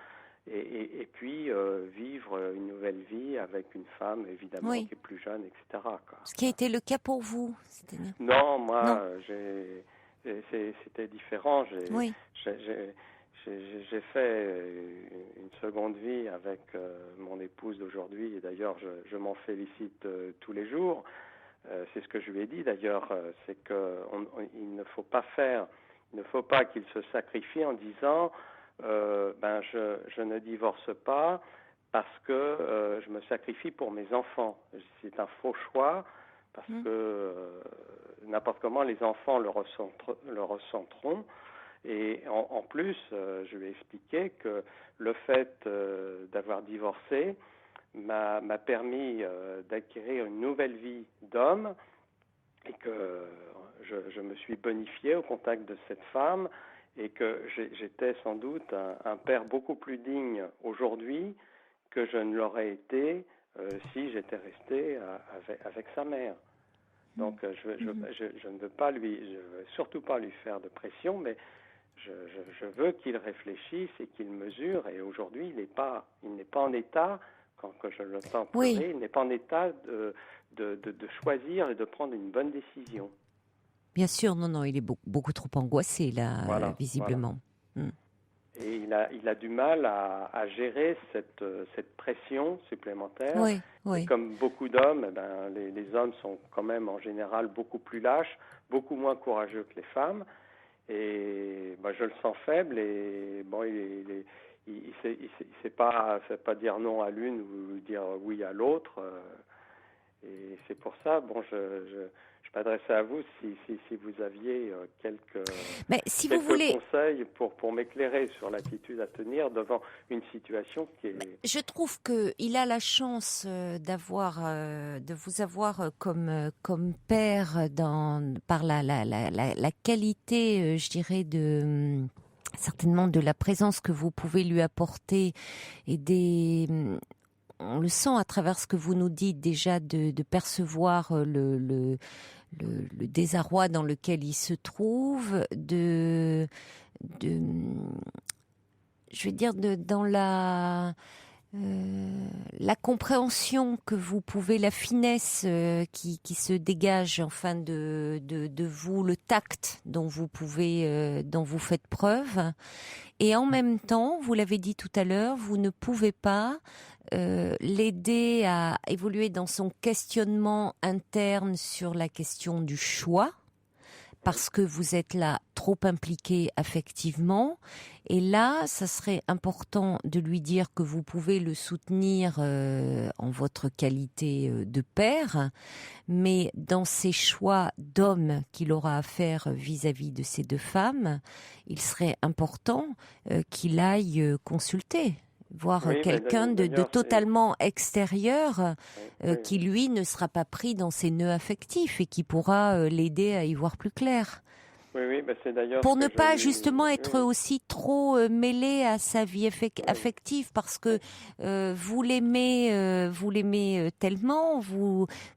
Et puis vivre une nouvelle vie avec une femme, évidemment, Oui. qui est plus jeune, etc., quoi. Ce qui a été le cas pour vous, c'est-à-dire... Non, moi, Non. c'était différent. Oui. J'ai fait une seconde vie avec mon épouse d'aujourd'hui, et d'ailleurs, je m'en félicite tous les jours. C'est ce que je lui ai dit, d'ailleurs, c'est qu'il ne faut pas qu'il se sacrifie en disant je ne divorce pas parce que je me sacrifie pour mes enfants. C'est un faux choix parce que n'importe comment les enfants le ressentiront. Et en plus, je lui ai expliqué que le fait d'avoir divorcé m'a permis d'acquérir une nouvelle vie d'homme et que je me suis bonifié au contact de cette femme et que j'étais sans doute un père beaucoup plus digne aujourd'hui que je ne l'aurais été si j'étais resté avec sa mère. Donc je ne veux pas surtout pas lui faire de pression, mais je veux qu'il réfléchisse et qu'il mesure. Et aujourd'hui, il n'est pas en état, quand je l'entends pleurer, il n'est pas en état de choisir et de prendre une bonne décision. Bien sûr, non, il est beaucoup trop angoissé, là, visiblement. Voilà. Et il a du mal à gérer cette pression supplémentaire. Oui. Et comme beaucoup d'hommes, les hommes sont quand même en général beaucoup plus lâches, beaucoup moins courageux que les femmes. Et je le sens faible et il sait pas dire non à l'une ou dire oui à l'autre. Et c'est pour ça, je m'adressais à vous si vous aviez quelques conseils pour m'éclairer sur l'attitude à tenir devant une situation qui est... Je trouve qu'il a la chance de vous avoir comme père par la qualité, je dirais, certainement de la présence que vous pouvez lui apporter et on le sent à travers ce que vous nous dites déjà de percevoir le désarroi dans lequel il se trouve, dans la compréhension que vous pouvez, la finesse qui se dégage enfin de vous, le tact dont vous faites preuve, et en même temps, vous l'avez dit tout à l'heure, vous ne pouvez pas l'aider à évoluer dans son questionnement interne sur la question du choix, parce que vous êtes là trop impliqué affectivement. Et là, ça serait important de lui dire que vous pouvez le soutenir en votre qualité de père, mais dans ses choix d'homme qu'il aura à faire vis-à-vis de ces deux femmes, il serait important qu'il aille consulter, voir quelqu'un de totalement extérieur qui, lui, ne sera pas pris dans ses nœuds affectifs et qui pourra l'aider à y voir plus clair. Oui, c'est d'ailleurs... Pour ne pas justement être aussi trop mêlé à sa vie affective, parce que vous l'aimez tellement,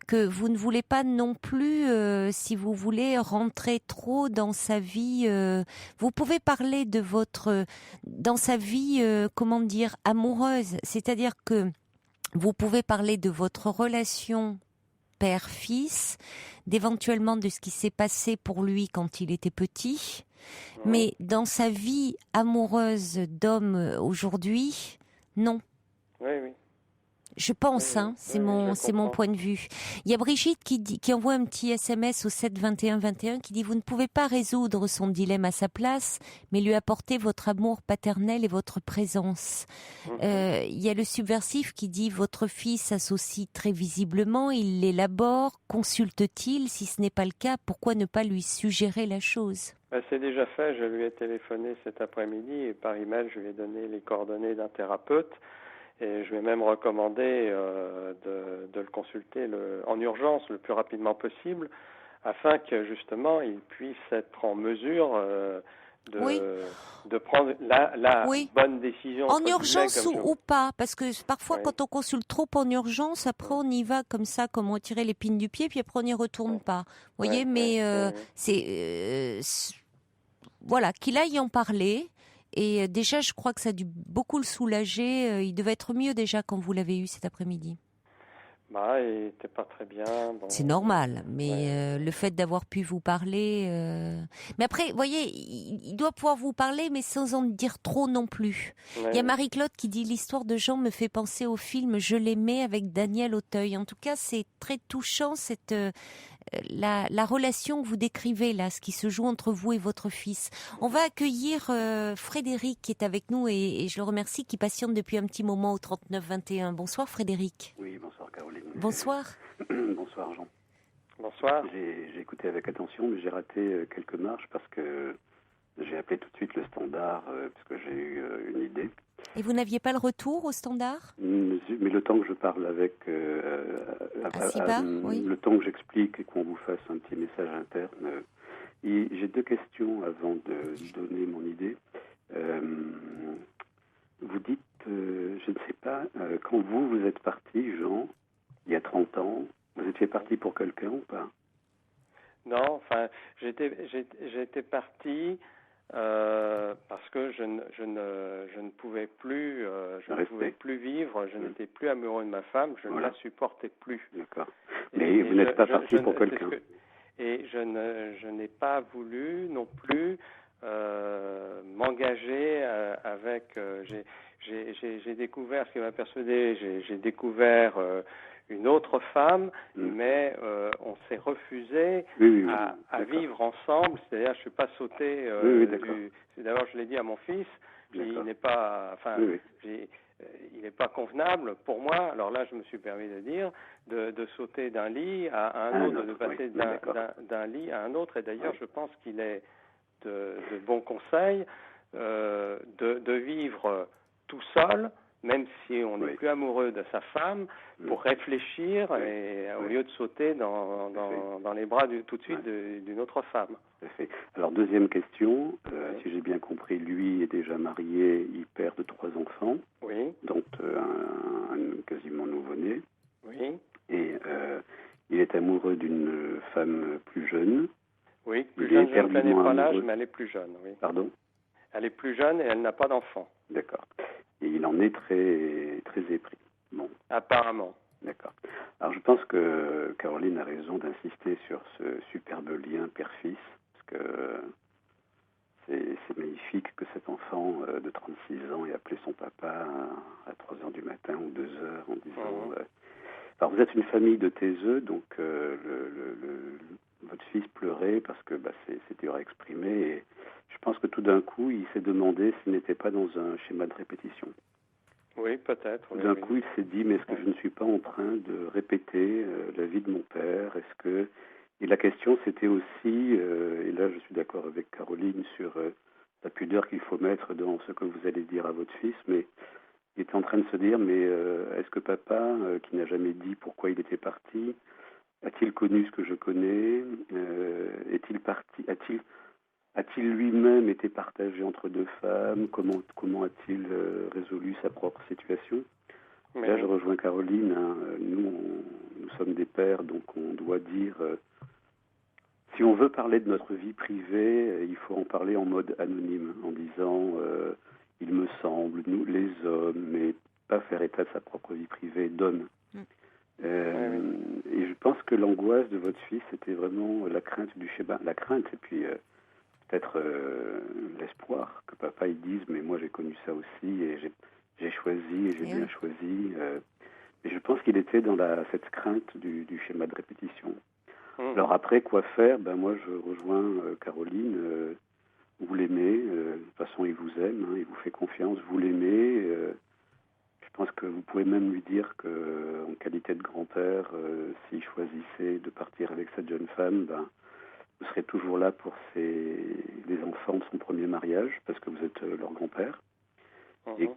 que vous ne voulez pas non plus, si vous voulez, rentrer trop dans sa vie. Vous pouvez parler dans sa vie, amoureuse, c'est-à-dire que vous pouvez parler de votre relation père-fils, d'éventuellement de ce qui s'est passé pour lui quand il était petit, mais dans sa vie amoureuse d'homme aujourd'hui, non. Oui. Je pense, c'est mon point de vue. Il y a Brigitte qui envoie un petit SMS au 7 21 21 qui dit: vous ne pouvez pas résoudre son dilemme à sa place, mais lui apporter votre amour paternel et votre présence. Il y a le subversif qui dit: votre fils s'associe très visiblement, il l'élabore, consulte-t-il? Si ce n'est pas le cas, pourquoi ne pas lui suggérer la chose? C'est déjà fait, je lui ai téléphoné cet après-midi et par email je lui ai donné les coordonnées d'un thérapeute. Et je vais même recommander de le consulter en urgence le plus rapidement possible afin que justement il puisse être en mesure Oui. de prendre la Oui. bonne décision. En entre guillemets, urgence comme ou pas, parce que parfois Oui. quand on consulte trop en urgence, après on y va comme ça, comme on tirait l'épine du pied, puis après on n'y retourne pas. Vous voyez, mais voilà, qu'il aille en parler. Et déjà, je crois que ça a dû beaucoup le soulager. Il devait être mieux déjà quand vous l'avez eu cet après-midi. Bah, il n'était pas très bien. Bon, C'est normal, mais ouais. le fait d'avoir pu vous parler... Mais après, vous voyez, il doit pouvoir vous parler, mais sans en dire trop non plus. Ouais. Il y a Marie-Claude qui dit « L'histoire de Jean me fait penser au film Je l'aimais avec Daniel Auteuil ». En tout cas, c'est très touchant, la relation que vous décrivez là, ce qui se joue entre vous et votre fils. On va accueillir Frédéric qui est avec nous et je le remercie, qui patiente depuis un petit moment au 39-21. Bonsoir Frédéric. Oui, bonsoir Caroline. Bonsoir. Bonsoir Jean. Bonsoir. J'ai écouté avec attention, mais j'ai raté quelques marches parce que j'ai appelé tout de suite le standard parce que j'ai eu une idée. Et vous n'aviez pas le retour au standard ? Mais le temps que je parle avec... Siba, oui. Le temps que j'explique et qu'on vous fasse un petit message interne. J'ai deux questions avant de donner mon idée. Vous dites, je ne sais pas, quand vous êtes parti, Jean, il y a 30 ans, vous étiez parti pour quelqu'un ou pas ? Non, enfin, j'étais parti parce que je ne pouvais plus, ne pouvais plus vivre, je n'étais plus amoureux de ma femme, je ne la supportais plus. D'accord. Mais vous n'êtes pas parti pour quelqu'un. Et je n'ai pas voulu non plus m'engager avec. J'ai découvert ce qui m'a persuadé. J'ai découvert une autre femme, mais on s'est refusé à vivre ensemble. C'est-à-dire, je suis pas sauté. D'abord, je l'ai dit à mon fils. Il n'est pas. Enfin, il n'est pas convenable pour moi. Alors là, je me suis permis de dire de sauter d'un lit à un autre, de passer d'un lit à un autre. Et d'ailleurs, je pense qu'il est de bons conseils de vivre tout seul, même si on n'est plus amoureux de sa femme, pour réfléchir et au lieu de sauter dans les bras tout de suite d'une autre femme. Alors, deuxième question, si j'ai bien compris, lui est déjà marié, il père de 3 enfants, dont un quasiment nouveau-né, et il est amoureux d'une femme plus jeune. Oui, plus jeune, je ne connais pas l'âge, mais elle est plus jeune, oui. Pardon ? Elle est plus jeune et elle n'a pas d'enfant. D'accord. Et il en est très, très épris. Bon. Apparemment. D'accord. Alors je pense que Caroline a raison d'insister sur ce superbe lien père-fils, parce que c'est magnifique que cet enfant de 36 ans ait appelé son papa à 3 heures du matin ou 2 heures en disant... Alors vous êtes une famille de taiseux, donc votre fils pleurait parce que c'est dur à exprimer, et je pense que tout d'un coup il s'est demandé s'il n'était pas dans un schéma de répétition. Oui, peut-être. Tout d'un coup il s'est dit, mais est-ce que je ne suis pas en train de répéter la vie de mon père ? Et la question c'était aussi, et là je suis d'accord avec Caroline sur la pudeur qu'il faut mettre dans ce que vous allez dire à votre fils, mais il était en train de se dire, mais est-ce que papa, qui n'a jamais dit pourquoi il était parti, a-t-il connu ce que je connais ? Est-il parti ? A-t-il lui-même été partagé entre 2 femmes ? Comment a-t-il résolu sa propre situation ? Là, je rejoins Caroline. Nous sommes des pères, donc on doit dire... si on veut parler de notre vie privée, il faut en parler en mode anonyme, en disant... il me semble, nous, les hommes, mais pas faire état de sa propre vie privée d'homme. Et je pense que l'angoisse de votre fils, c'était vraiment la crainte du schéma. La crainte, et puis peut-être l'espoir que papa il dise, mais moi j'ai connu ça aussi, et j'ai choisi, et j'ai bien choisi. Et je pense qu'il était dans cette crainte du schéma de répétition. Alors après, quoi faire ? Moi je rejoins Caroline. Vous l'aimez, de toute façon il vous aime, il vous fait confiance, vous l'aimez. Je pense que vous pouvez même lui dire qu'en qualité de grand-père, s'il choisissait de partir avec cette jeune femme, vous serez toujours là pour les enfants de son premier mariage, parce que vous êtes leur grand-père. Et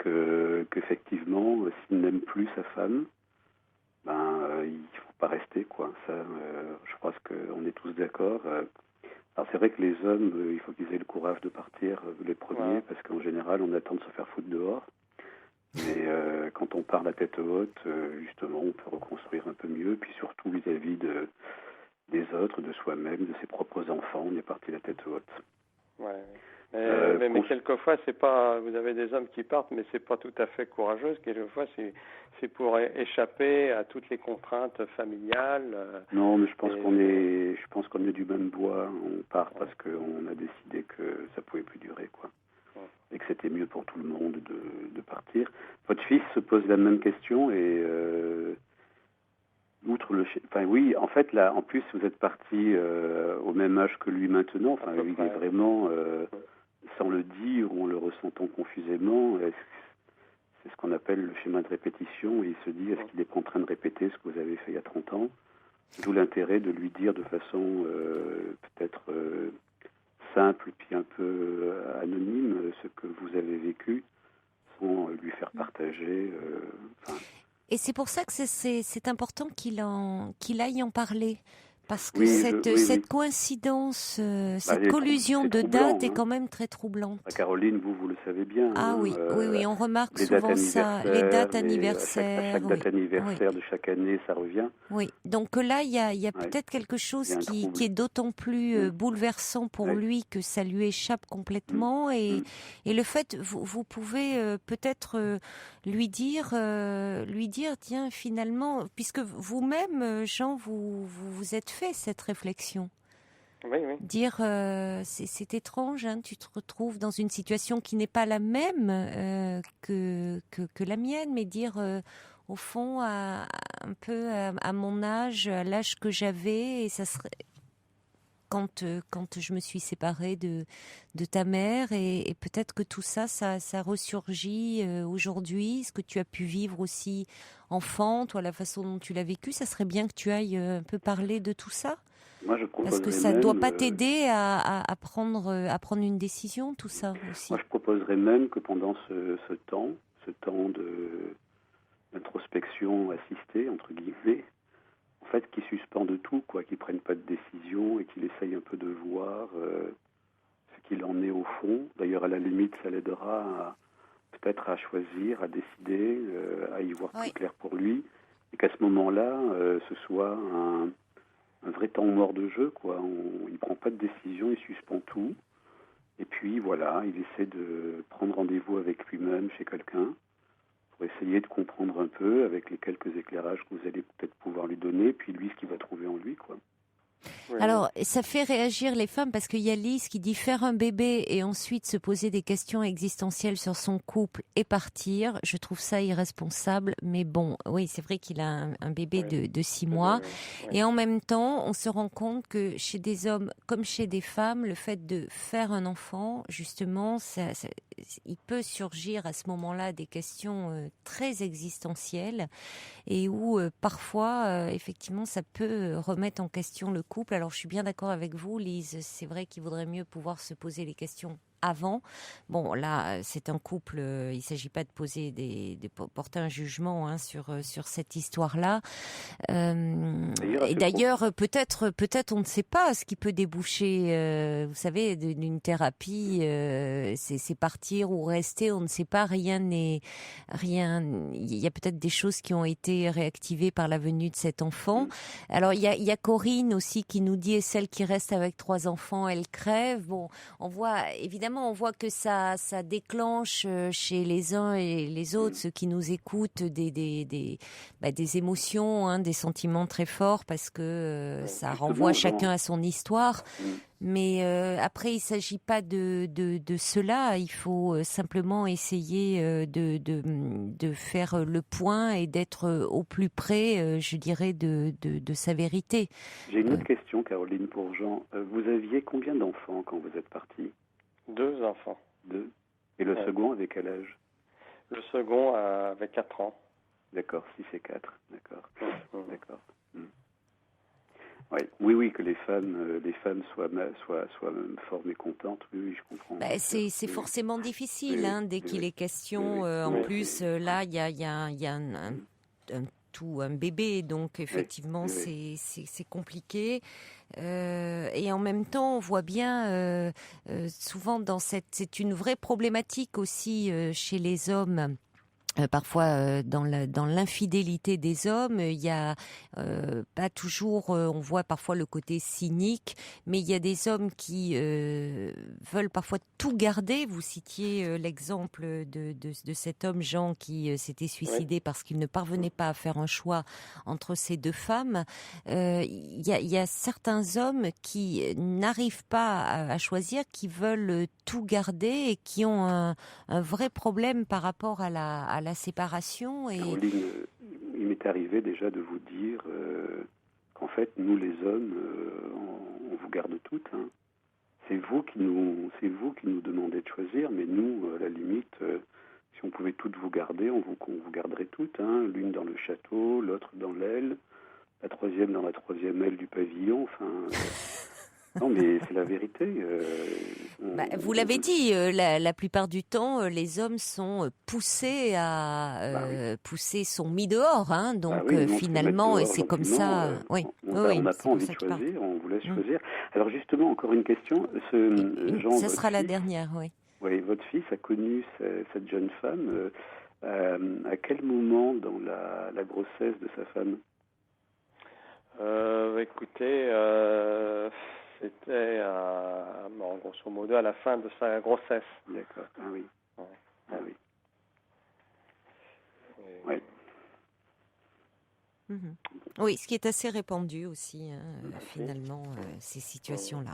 qu'effectivement, s'il n'aime plus sa femme, il ne faut pas rester, quoi. Ça, je pense qu'on est tous d'accord. Alors c'est vrai que les hommes, il faut qu'ils aient le courage de partir les premiers, Ouais. parce qu'en général, on attend de se faire foutre dehors. Mais quand on part la tête haute, justement, on peut reconstruire un peu mieux, puis surtout vis-à-vis des autres, de soi-même, de ses propres enfants, on est parti la tête haute. Ouais. Mais quelquefois, c'est pas. Vous avez des hommes qui partent, mais c'est pas tout à fait courageux. Quelquefois, c'est pour échapper à toutes les contraintes familiales. Non, mais je pense qu'on est du même bois. On part parce qu'on a décidé que ça pouvait plus durer, quoi. Et que c'était mieux pour tout le monde de partir. Votre fils se pose la même question et outre oui, en fait là, en plus vous êtes parti au même âge que lui maintenant. Enfin, lui, il est vraiment sans le dire ou en le ressentant confusément. C'est ce qu'on appelle le schéma de répétition. Et il se dit, est-ce qu'il n'est pas en train de répéter ce que vous avez fait il y a 30 ans? D'où l'intérêt de lui dire de façon peut-être simple puis un peu anonyme ce que vous avez vécu sans lui faire partager. Et c'est pour ça que c'est important qu'il aille en parler. Parce que Oui, cette coïncidence, cette collusion de dates est quand même très troublante. Caroline, vous le savez bien. Ah oui, oui, on remarque souvent ça, les dates anniversaires. À chaque date anniversaire de chaque année, ça revient. Oui, donc là, il y a peut-être quelque chose qui est d'autant plus bouleversant pour lui que ça lui échappe complètement. Et le fait, vous pouvez peut-être lui dire, tiens, finalement, puisque vous-même, Jean, vous êtes fait cette réflexion. Oui. Dire, c'est étrange, hein, tu te retrouves dans une situation qui n'est pas la même que la mienne, mais dire, au fond, un peu à mon âge, à l'âge que j'avais, et ça serait quand je me suis séparée de ta mère, et peut-être que tout ça ressurgit aujourd'hui, ce que tu as pu vivre aussi enfant, toi, la façon dont tu l'as vécu, ça serait bien que tu ailles un peu parler de tout ça. Moi, parce que ça ne doit pas t'aider à prendre une décision, tout ça aussi. Moi, je proposerais même que pendant ce temps d'introspection assistée, entre guillemets, en fait, qu'ils suspendent tout, quoi, qu'ils prennent pas de décision et qu'ils essayent un peu de voir ce qu'il en est au fond. D'ailleurs, à la limite, ça l'aidera peut-être à choisir, à décider, à y voir plus clair pour lui, et qu'à ce moment-là, ce soit un vrai temps mort de jeu, quoi. Il prend pas de décision, il suspend tout, et puis voilà, il essaie de prendre rendez-vous avec lui-même chez quelqu'un pour essayer de comprendre un peu avec les quelques éclairages que vous allez peut-être pouvoir lui donner, puis lui ce qu'il va trouver en lui, quoi. Alors, ça fait réagir les femmes parce qu'il y a Lise qui dit faire un bébé et ensuite se poser des questions existentielles sur son couple et partir. Je trouve ça irresponsable, mais bon, oui, c'est vrai qu'il a un bébé de 6 mois. Et en même temps, on se rend compte que chez des hommes comme chez des femmes, le fait de faire un enfant, justement, il peut surgir à ce moment-là des questions très existentielles et où parfois, effectivement, ça peut remettre en question le couple. Alors, je suis bien d'accord avec vous, Lise. C'est vrai qu'il vaudrait mieux pouvoir se poser les questions avant. Bon, là, c'est un couple. Il ne s'agit pas de porter un jugement sur cette histoire-là. Et d'ailleurs, peut-être, on ne sait pas ce qui peut déboucher. Vous savez, d'une thérapie, c'est partir ou rester. On ne sait pas. Rien. Il y a peut-être des choses qui ont été réactivées par la venue de cet enfant. Alors, il y a Corinne aussi qui nous dit, et celle qui reste avec 3 enfants, elle crève. Bon, on voit que ça déclenche chez les uns et les autres, ceux qui nous écoutent, des émotions, hein, des sentiments très forts, parce que ça renvoie chacun à son histoire. Mais après, il ne s'agit pas de cela. Il faut simplement essayer de faire le point et d'être au plus près, je dirais, de sa vérité. J'ai une autre question, Caroline, pour Jean. Vous aviez combien d'enfants quand vous êtes partis? 2 enfants. 2. Et le second avec quel âge? Le second avait 4 ans. D'accord, 6 et 4. D'accord. D'accord. Oui, que les femmes soient fort mécontentes. Oui, je comprends. C'est forcément difficile, dès qu'il est question. En plus, là, il y a un surtout un bébé, donc effectivement c'est compliqué. Et en même temps, on voit bien souvent c'est une vraie problématique aussi chez les hommes. Parfois, dans l'infidélité des hommes, il y a pas toujours. On voit parfois le côté cynique, mais il y a des hommes qui veulent parfois tout garder. Vous citiez l'exemple de cet homme Jean qui s'était suicidé parce qu'il ne parvenait pas à faire un choix entre ces deux femmes. Il y a certains hommes qui n'arrivent pas à choisir, qui veulent tout garder et qui ont un vrai problème par rapport à la séparation. Et... Caroline, il m'est arrivé déjà de vous dire qu'en fait, nous les hommes, on vous garde toutes. Hein. C'est vous qui nous demandez de choisir, mais nous, à la limite, si on pouvait toutes vous garder, on vous garderait toutes. Hein. L'une dans le château, l'autre dans l'aile, la troisième dans la troisième aile du pavillon. Enfin. Non, mais c'est la vérité. Vous l'avez dit, la plupart du temps, les hommes sont poussés sont mis dehors, hein, donc finalement, dehors, c'est comme ça. On n'a pas envie de choisir, on vous laisse choisir. Alors justement, encore une question. Jean, ça sera la dernière, oui. Oui, votre fils a connu cette jeune femme. À quel moment dans la grossesse de sa femme? Écoutez. C'était, grosso modo, à la fin de sa grossesse. D'accord. Ah oui. Ouais. Ah oui. Oui. Oui, ce qui est assez répandu aussi, finalement, ces situations-là.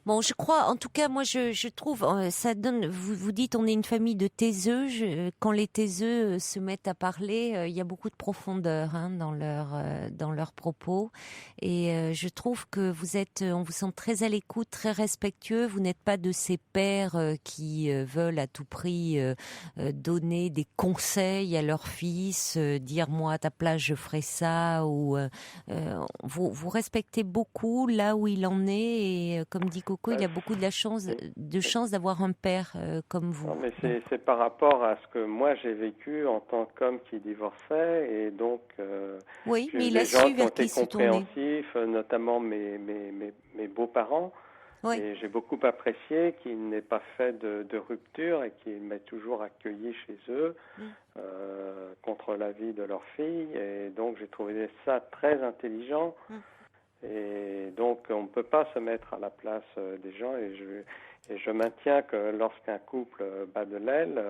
Bon, je crois, en tout cas, moi, je trouve, ça donne. Vous dites, on est une famille de taiseux. Quand les taiseux se mettent à parler, il y a beaucoup de profondeur dans leurs propos, et je trouve que on vous sent très à l'écoute, très respectueux. Vous n'êtes pas de ces pères qui veulent à tout prix donner des conseils à leur fils, dire moi à ta place je ferai ça, ou vous respectez beaucoup là où il en est, et comme dit Coco, il a beaucoup de chance d'avoir un père comme vous. Non, mais c'est par rapport à ce que moi j'ai vécu en tant qu'homme qui divorçait, et donc oui, mais il a su vers qui se tourner. Compréhensifs, notamment mes beaux-parents. Oui. Et j'ai beaucoup apprécié qu'il n'ait pas fait de rupture et qu'il m'ait toujours accueilli chez eux contre l'avis de leur fille. Et donc j'ai trouvé ça très intelligent. Et donc on ne peut pas se mettre à la place des gens. Et je maintiens que lorsqu'un couple bat de l'aile,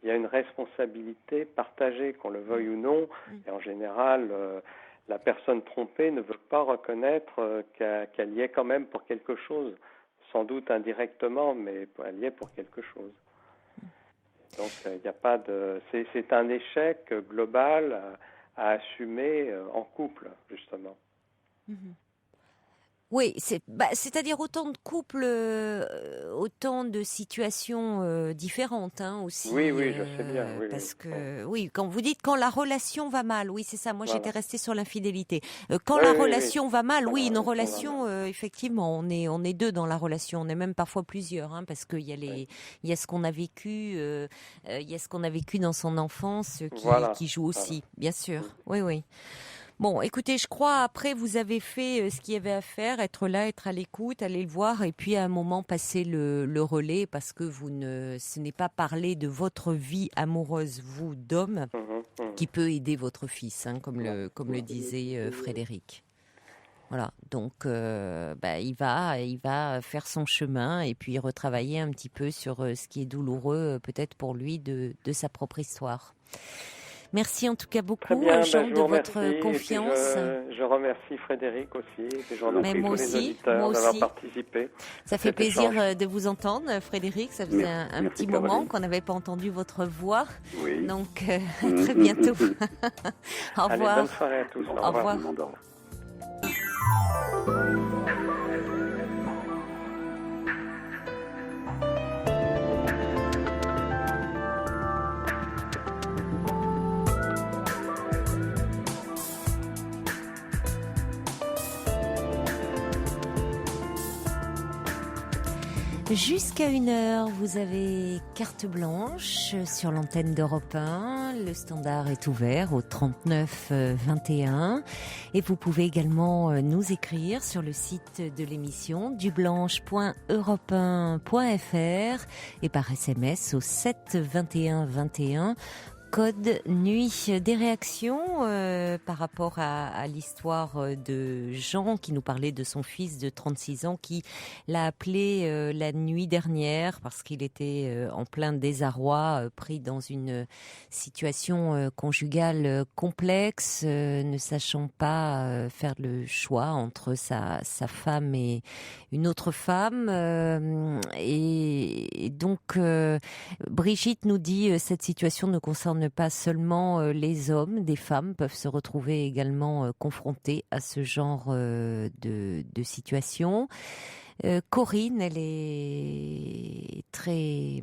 il y a une responsabilité partagée, qu'on le veuille ou non. Et en général, la personne trompée ne veut pas reconnaître qu'elle y est quand même pour quelque chose, sans doute indirectement, mais elle y est pour quelque chose. Donc il n'y a pas de, c'est un échec global à assumer en couple, justement. Oui, c'est-à-dire autant de couples, autant de situations différentes, hein, aussi. Oui, je sais bien. Oui, parce que, quand vous dites quand la relation va mal, oui, c'est ça. Moi, j'étais restée sur l'infidélité. Quand la relation va mal, une relation, effectivement, on est deux dans la relation. On est même parfois plusieurs, hein, parce qu'il y a ce qu'on a vécu, il y a ce qu'on a vécu dans son enfance qui joue aussi, bien sûr. Oui. Bon, écoutez, je crois après vous avez fait ce qu'il y avait à faire, être là, être à l'écoute, aller le voir, et puis à un moment passer le relais, parce que ce n'est pas parler de votre vie amoureuse, vous d'homme, qui peut aider votre fils, hein, comme le disait Frédéric. Voilà, donc il va faire son chemin et puis retravailler un petit peu sur ce qui est douloureux, peut-être pour lui, de sa propre histoire. Merci en tout cas beaucoup, Jean, de votre confiance. Je remercie Frédéric aussi, et j'en prie tous les auditeurs d'avoir participé. Ça fait plaisir de vous entendre, Frédéric. Ça faisait un petit moment qu'on n'avait pas entendu votre voix. Oui. Donc, à très bientôt. Au revoir. Allez, bonne soirée à tous. Au revoir. Jusqu'à 1h, vous avez carte blanche sur l'antenne d'Europe 1. Le standard est ouvert au 39 21. Et vous pouvez également nous écrire sur le site de l'émission dublanche.europe1.fr et par SMS au 7 21 21. Code nuit. Des réactions par rapport à l'histoire de Jean qui nous parlait de son fils de 36 ans qui l'a appelé la nuit dernière parce qu'il était en plein désarroi, pris dans une situation conjugale complexe, ne sachant pas faire le choix entre sa femme et une autre femme. Et donc, Brigitte nous dit cette situation ne concerne pas seulement les hommes, des femmes peuvent se retrouver également confrontées à ce genre de situation. Corinne, elle est très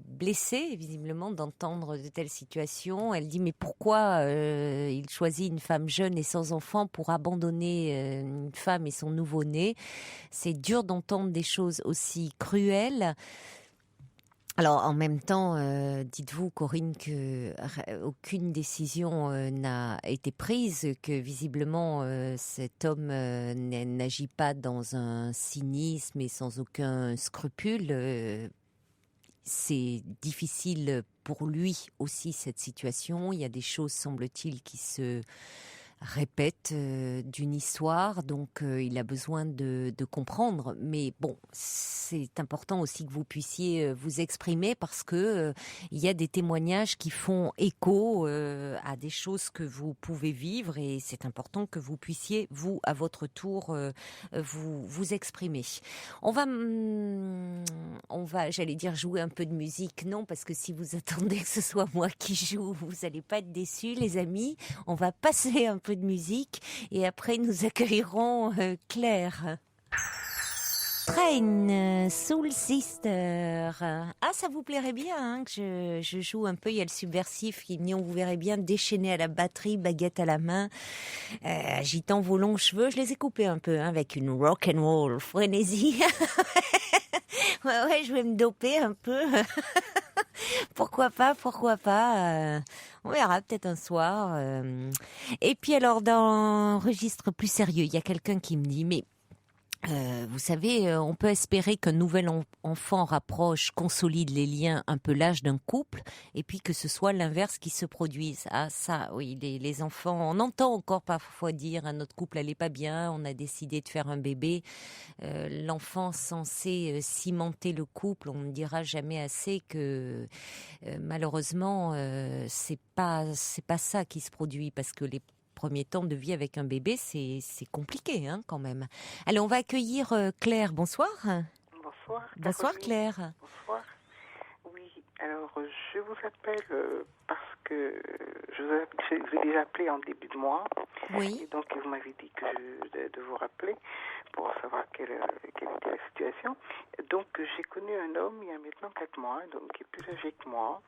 blessée, visiblement, d'entendre de telles situations. Elle dit, mais pourquoi il choisit une femme jeune et sans enfant pour abandonner une femme et son nouveau-né? C'est dur d'entendre des choses aussi cruelles. Alors, en même temps, dites-vous, Corinne, que aucune décision n'a été prise, que visiblement cet homme n'agit pas dans un cynisme et sans aucun scrupule. C'est difficile pour lui aussi, cette situation. Il y a des choses, semble-t-il, qui se répète d'une histoire, donc il a besoin de comprendre. Mais bon, c'est important aussi que vous puissiez vous exprimer parce que il y a des témoignages qui font écho à des choses que vous pouvez vivre et c'est important que vous puissiez, vous, à votre tour, vous exprimer. On va, j'allais dire jouer un peu de musique, non, parce que si vous attendez que ce soit moi qui joue, vous n'allez pas être déçus, les amis. On va passer un peu de musique et après nous accueillerons Claire. Train, Soul Sister. Ah, ça vous plairait bien hein, que je joue un peu. Il y a le subversif qui dit, on vous verrait bien déchaîné à la batterie, baguette à la main, agitant vos longs cheveux. Je les ai coupés un peu hein, avec une rock and roll frénésie. Ouais, je vais me doper un peu. Pourquoi pas. On verra peut-être un soir. Et puis alors, dans un registre plus sérieux, il y a quelqu'un qui me dit, mais vous savez, on peut espérer qu'un nouvel enfant rapproche, consolide les liens un peu l'âge d'un couple, et puis que ce soit l'inverse qui se produise. Ah ça, oui, les enfants, on entend encore parfois dire, hein, notre couple allait pas bien, on a décidé de faire un bébé. L'enfant censé cimenter le couple, on ne dira jamais assez que malheureusement, c'est pas ça qui se produit, parce que les premier temps de vie avec un bébé, c'est compliqué hein, quand même. Allez, on va accueillir Claire. Bonsoir. Bonsoir. Bonsoir Claire. Bonsoir. Oui, alors je vous appelle parce que je vous ai déjà appelé en début de mois. Oui. Et donc vous m'avez dit de vous rappeler pour savoir quelle était la situation. Donc j'ai connu un homme il y a maintenant 4 mois, donc qui est plus âgé que moi.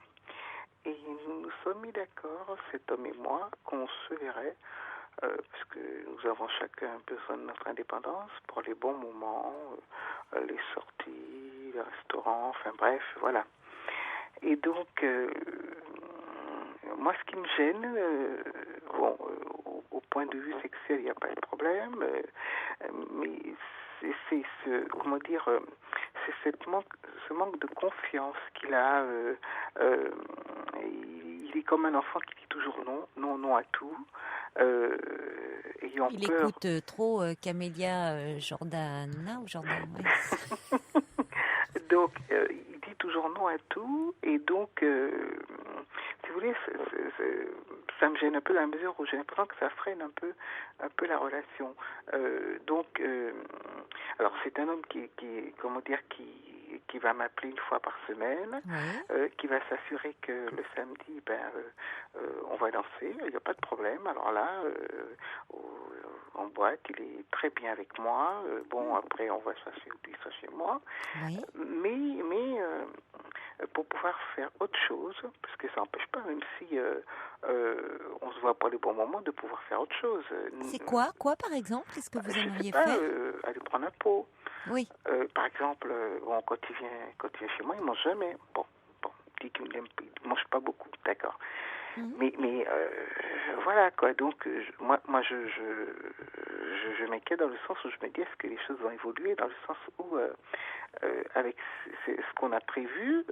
Et nous nous sommes mis d'accord, cet homme et moi, qu'on se verrait, parce que nous avons chacun besoin de notre indépendance pour les bons moments, les sorties, les restaurants, enfin bref, voilà. Et donc, moi, ce qui me gêne, au point de vue sexuel, il n'y a pas de problème, mais c'est ce manque de confiance qu'il a. Il est comme un enfant qui dit toujours non à tout. Il écoute trop Camélia Jordana ou Jordan. Ouais. Donc, il dit toujours non à tout, et donc, si vous voulez, ça me gêne un peu dans la mesure où j'ai l'impression que ça freine un peu la relation. Alors c'est un homme qui va m'appeler une fois par semaine, qui va s'assurer que le samedi, on va danser, il n'y a pas de problème. Alors là, en boîte, il est très bien avec moi. Après, on va soit chez lui, soit chez moi. Oui. Mais pour pouvoir faire autre chose, parce que ça n'empêche pas, même si on se voit pas les bons moments, de pouvoir faire autre chose. C'est quoi par exemple? Qu'est-ce que vous Je sais aimeriez pas, faire? aller prendre un pot. Oui. Par exemple, bon, quand il vient chez moi, il mange jamais. Bon, il dit qu'il ne mange pas beaucoup, d'accord. Mais voilà quoi. Donc moi je m'inquiète dans le sens où je me dis est-ce que les choses vont évoluer dans le sens où avec ce qu'on a prévu,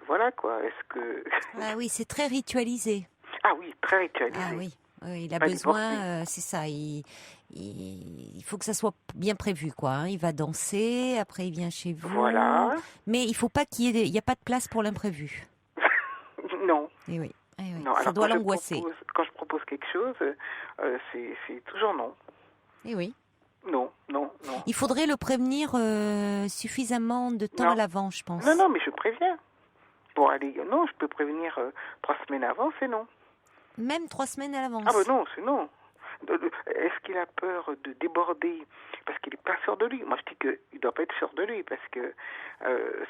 voilà quoi. Est-ce que Ah oui, c'est très ritualisé. ah oui, très ritualisé. Ah oui. Oui, il a Pas besoin, c'est ça, il faut que ça soit bien prévu, quoi. Hein. Il va danser, après il vient chez vous. Voilà. Mais il faut pas il y a pas de place pour l'imprévu. Non. Et oui. Eh oui. Non. Ça Alors, doit l'angoisser. Quand je propose quelque chose, c'est toujours non. Et oui. Non. Il faudrait le prévenir suffisamment de temps Non. à l'avant, je pense. Non, mais je préviens. Bon, allez, non, je peux prévenir 3 semaines avant, c'est non. Même 3 semaines à l'avance. Ah ben non, c'est non. Est-ce qu'il a peur de déborder parce qu'il n'est pas sûr de lui? Moi, je dis qu'il ne doit pas être sûr de lui parce que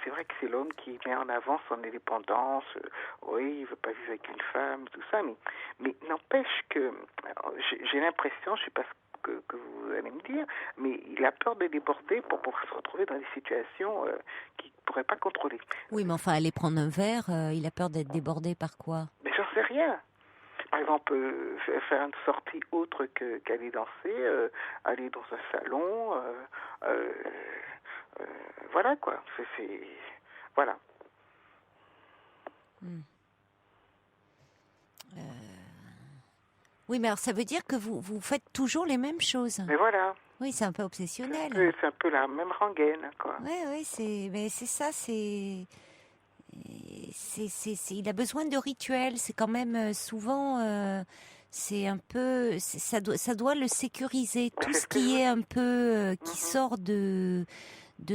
c'est vrai que c'est l'homme qui met en avant son indépendance. Oui, il ne veut pas vivre avec une femme, tout ça. Mais n'empêche que j'ai l'impression, je ne sais pas ce que vous allez me dire, mais il a peur de déborder pour pouvoir se retrouver dans des situations qu'il ne pourrait pas contrôler. Oui, mais enfin, aller prendre un verre, il a peur d'être débordé par quoi? Mais j'en sais rien. Par exemple, faire une sortie autre qu'aller danser, aller dans un salon, voilà quoi. Voilà. Oui, mais alors ça veut dire que vous faites toujours les mêmes choses. Mais voilà. Oui, c'est un peu obsessionnel. C'est un peu la même rengaine, quoi. Oui, mais c'est ça, il a besoin de rituels. C'est quand même souvent, c'est un peu, ça doit le sécuriser. Tout ce qui est un peu, qui sort de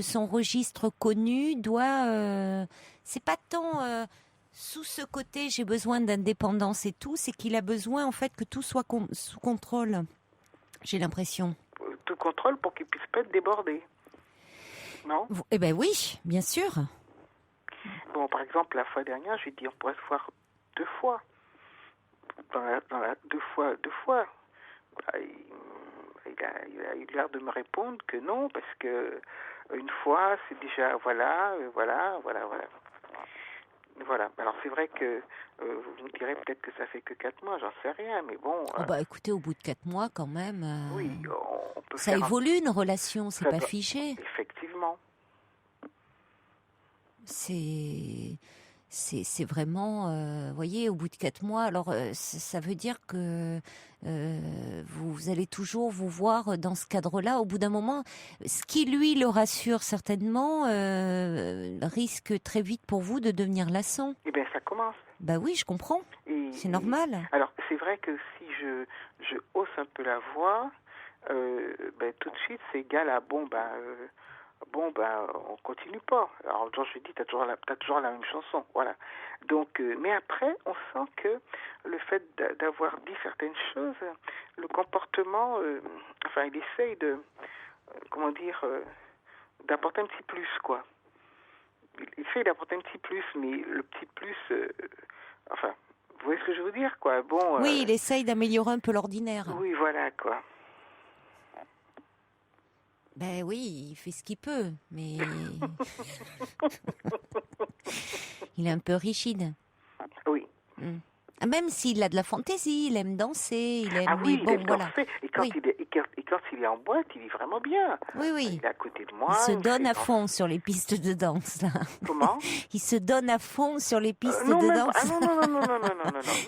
son registre connu doit, c'est pas tant sous ce côté j'ai besoin d'indépendance et tout, c'est qu'il a besoin en fait que tout soit sous contrôle. J'ai l'impression. Tout contrôle pour qu'il puisse pas être débordé. Non? Eh ben oui, bien sûr. Bon, par exemple, la fois dernière, j'ai dit on pourrait se voir 2 fois. Dans la 2 fois. Il a eu l'air de me répondre que non, parce que une fois, c'est déjà voilà. Voilà. Alors c'est vrai que vous me direz peut-être que ça fait que 4 mois, j'en sais rien, mais bon. Écoutez, au bout de 4 mois, quand même. Oui, on peut ça faire évolue une relation, c'est pas figé. Effectivement. C'est vraiment, voyez, au bout de 4 mois, alors ça veut dire que vous allez toujours vous voir dans ce cadre-là. Au bout d'un moment, ce qui lui le rassure certainement risque très vite pour vous de devenir lassant. Eh bien, ça commence. Bah oui, je comprends. C'est normal. Alors, c'est vrai que si je hausse un peu la voix, tout de suite, c'est égal à on continue pas. Alors, genre, je dis, t'as toujours la même chanson, voilà. Donc, mais après, on sent que le fait d'avoir dit certaines choses, le comportement, il essaye de, d'apporter un petit plus, quoi. Il essaye d'apporter un petit plus, mais le petit plus, vous voyez ce que je veux dire, quoi. Bon. Oui, il essaye d'améliorer un peu l'ordinaire. Oui, voilà, quoi. Ben oui, il fait ce qu'il peut, mais il est un peu rigide. Oui. Même s'il a de la fantaisie, il aime danser, il aime. Ah oui, mais il aime danser. Et quand il est en boîte, il est vraiment bien. Oui. Il est à côté de moi. Il se donne à fond sur les pistes de danse, là. Comment? Il se donne à fond sur les pistes de danse.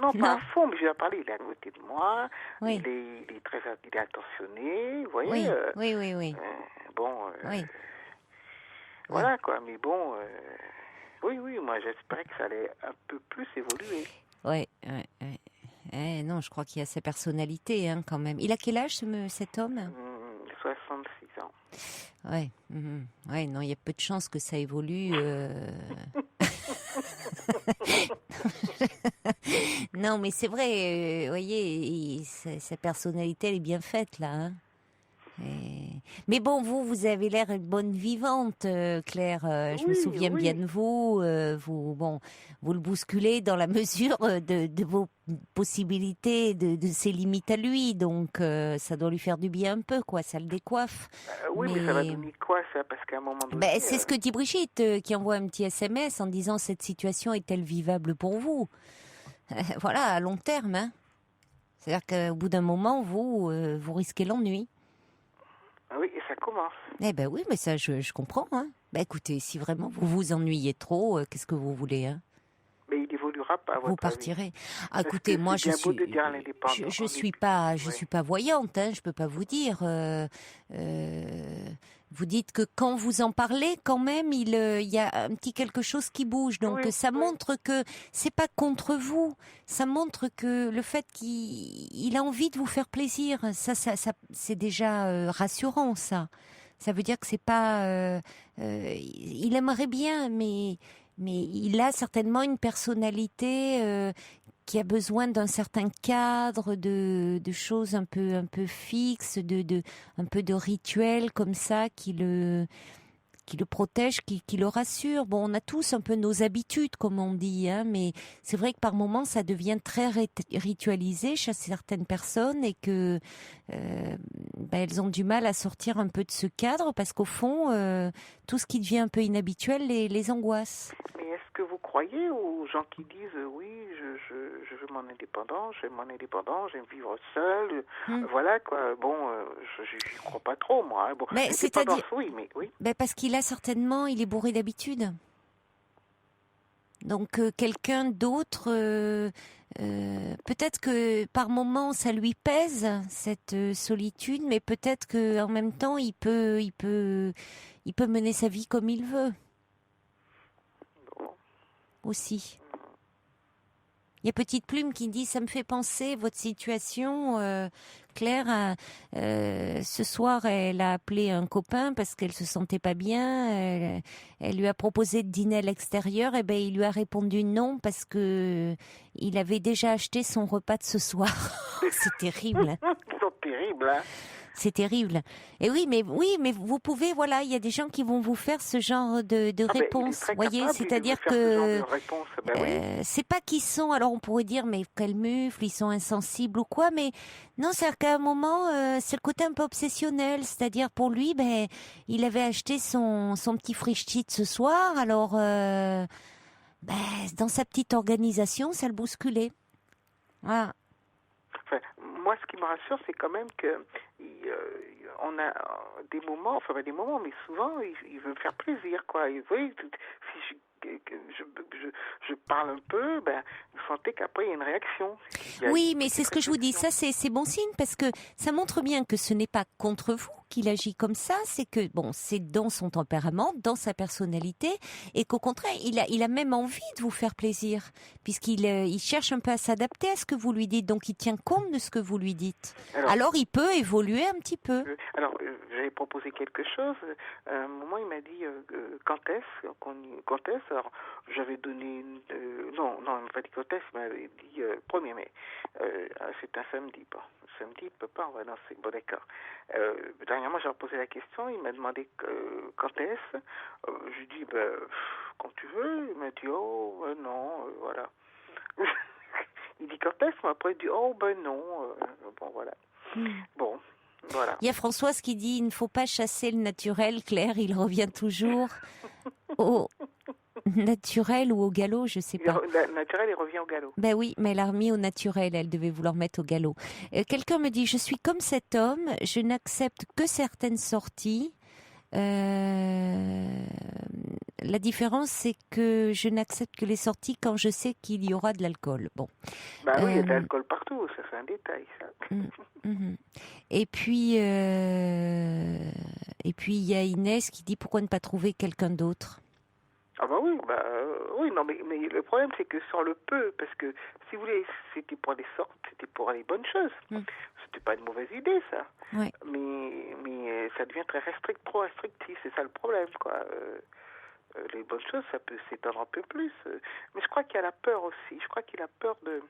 Non, pas à fond, mais je vais parler. Il est à côté de moi. Oui. Il est attentionné, vous voyez. Oui. Oui. Voilà, quoi. Mais bon, oui, moi, j'espérais que ça allait un peu plus évoluer. Oui. Non, je crois qu'il y a sa personnalité, hein, quand même. Il a quel âge, cet homme? 66 ans. Ouais. Ouais, non, il y a peu de chances que ça évolue. Non, mais c'est vrai, voyez, sa personnalité, elle est bien faite, là. Hein. Mais bon, vous avez l'air une bonne vivante, Claire. Je me souviens bien de vous. Vous le bousculez dans la mesure de vos possibilités, de ses limites à lui. Donc, ça doit lui faire du bien un peu, quoi. Ça le décoiffe. Mais ça va donner quoi, ça? Parce qu'à un moment donné... c'est ce que dit Brigitte, qui envoie un petit SMS en disant « Cette situation est-elle vivable pour vous ?» Voilà, à long terme. Hein. C'est-à-dire qu'au bout d'un moment, vous risquez l'ennui. Oui, et ça commence. Eh ben oui, mais ça, je comprends. Hein. Écoutez, si vraiment vous vous ennuyez trop, qu'est-ce que vous voulez, hein? Mais il évoluera pas. Vous partirez. Ah, écoutez, moi, je suis pas voyante. Hein, je peux pas vous dire. Vous dites que quand vous en parlez, quand même, il y a un petit quelque chose qui bouge. Donc, ça montre que c'est pas contre vous. Ça montre que le fait qu'il a envie de vous faire plaisir, ça c'est déjà rassurant, ça. Ça veut dire que c'est pas. Il aimerait bien, mais il a certainement une personnalité qui a besoin d'un certain cadre de choses un peu fixes, un peu de rituels comme ça qui le protège, qui le rassure. Bon, on a tous un peu nos habitudes, comme on dit, hein, mais c'est vrai que par moments, ça devient très ritualisé chez certaines personnes et que elles ont du mal à sortir un peu de ce cadre parce qu'au fond, tout ce qui devient un peu inhabituel les angoisse. Mais est-ce que vous croyez aux gens qui disent oui, je veux mon indépendance, j'aime vivre seul, voilà quoi. Bon, je crois pas trop moi. Hein. Bon, mais c'est-à-dire, oui. Parce qu'il est bourré d'habitude. Donc quelqu'un d'autre, peut-être que par moments ça lui pèse cette solitude, mais peut-être que en même temps il peut mener sa vie comme il veut. Aussi. Il y a Petite Plume qui dit, ça me fait penser, votre situation, Claire, ce soir, elle a appelé un copain parce qu'elle se sentait pas bien. Elle lui a proposé de dîner à l'extérieur. Et il lui a répondu non parce que il avait déjà acheté son repas de ce soir. C'est terrible. Ils sont terribles, hein. C'est terrible. Et oui, mais vous pouvez, voilà, il y a des gens qui vont vous faire ce genre de réponse. Vous voyez, c'est-à-dire que c'est pas qu'ils sont, alors on pourrait dire, mais quel mufle, ils sont insensibles ou quoi, mais non, c'est-à-dire qu'à un moment, c'est le côté un peu obsessionnel, c'est-à-dire pour lui, il avait acheté son petit frichti ce soir, alors dans sa petite organisation, ça le bousculait. Voilà. Enfin, moi, ce qui me rassure, c'est quand même que on a des moments, mais souvent, il veut me faire plaisir, quoi. Et, oui, si je parle un peu, vous sentez qu'après, il y a une réaction. Oui, mais c'est ce que je vous dis. Ça, c'est bon signe parce que ça montre bien que ce n'est pas contre vous qu'il agit comme ça. C'est que, c'est dans son tempérament, dans sa personnalité et qu'au contraire, il a même envie de vous faire plaisir puisqu'il cherche un peu à s'adapter à ce que vous lui dites. Donc, il tient compte de ce que vous lui dites. Alors il peut évoluer un petit peu. Alors, j'avais proposé quelque chose. À un moment, il m'a dit quand est-ce. Alors, j'avais donné non, il m'a pas dit quand est-ce, il m'avait dit 1er mai. C'est un samedi, pas. Samedi, il peut pas, on va danser. Bon, d'accord. Dernièrement, j'ai reposé la question, il m'a demandé quand est-ce. Je lui dis, quand tu veux. Il m'a dit, non, voilà. Il dit quand est-ce, mais après il dit, non. Bon, voilà. Bon. Voilà. Il y a Françoise qui dit il ne faut pas chasser le naturel, Claire, il revient toujours au naturel ou au galop, je sais pas. Le naturel, il revient au galop. Ben oui, mais elle a remis au naturel, elle devait vouloir mettre au galop. Quelqu'un me dit je suis comme cet homme, je n'accepte que certaines sorties. La différence, c'est que je n'accepte que les sorties quand je sais qu'il y aura de l'alcool. Bon. Oui, il y a de l'alcool partout, ça c'est un détail, ça. Et puis il y a Inès qui dit pourquoi ne pas trouver quelqu'un d'autre. Ah oui, non, mais le problème c'est que sur le peu, parce que si vous voulez, c'était pour les sortes, c'était pour les bonnes choses. C'était pas une mauvaise idée, ça. Ouais. Mais ça devient trop restrictif, c'est ça le problème, quoi. Les bonnes choses, ça peut s'étendre un peu plus. Mais je crois qu'il y a la peur aussi. Je crois qu'il a peur de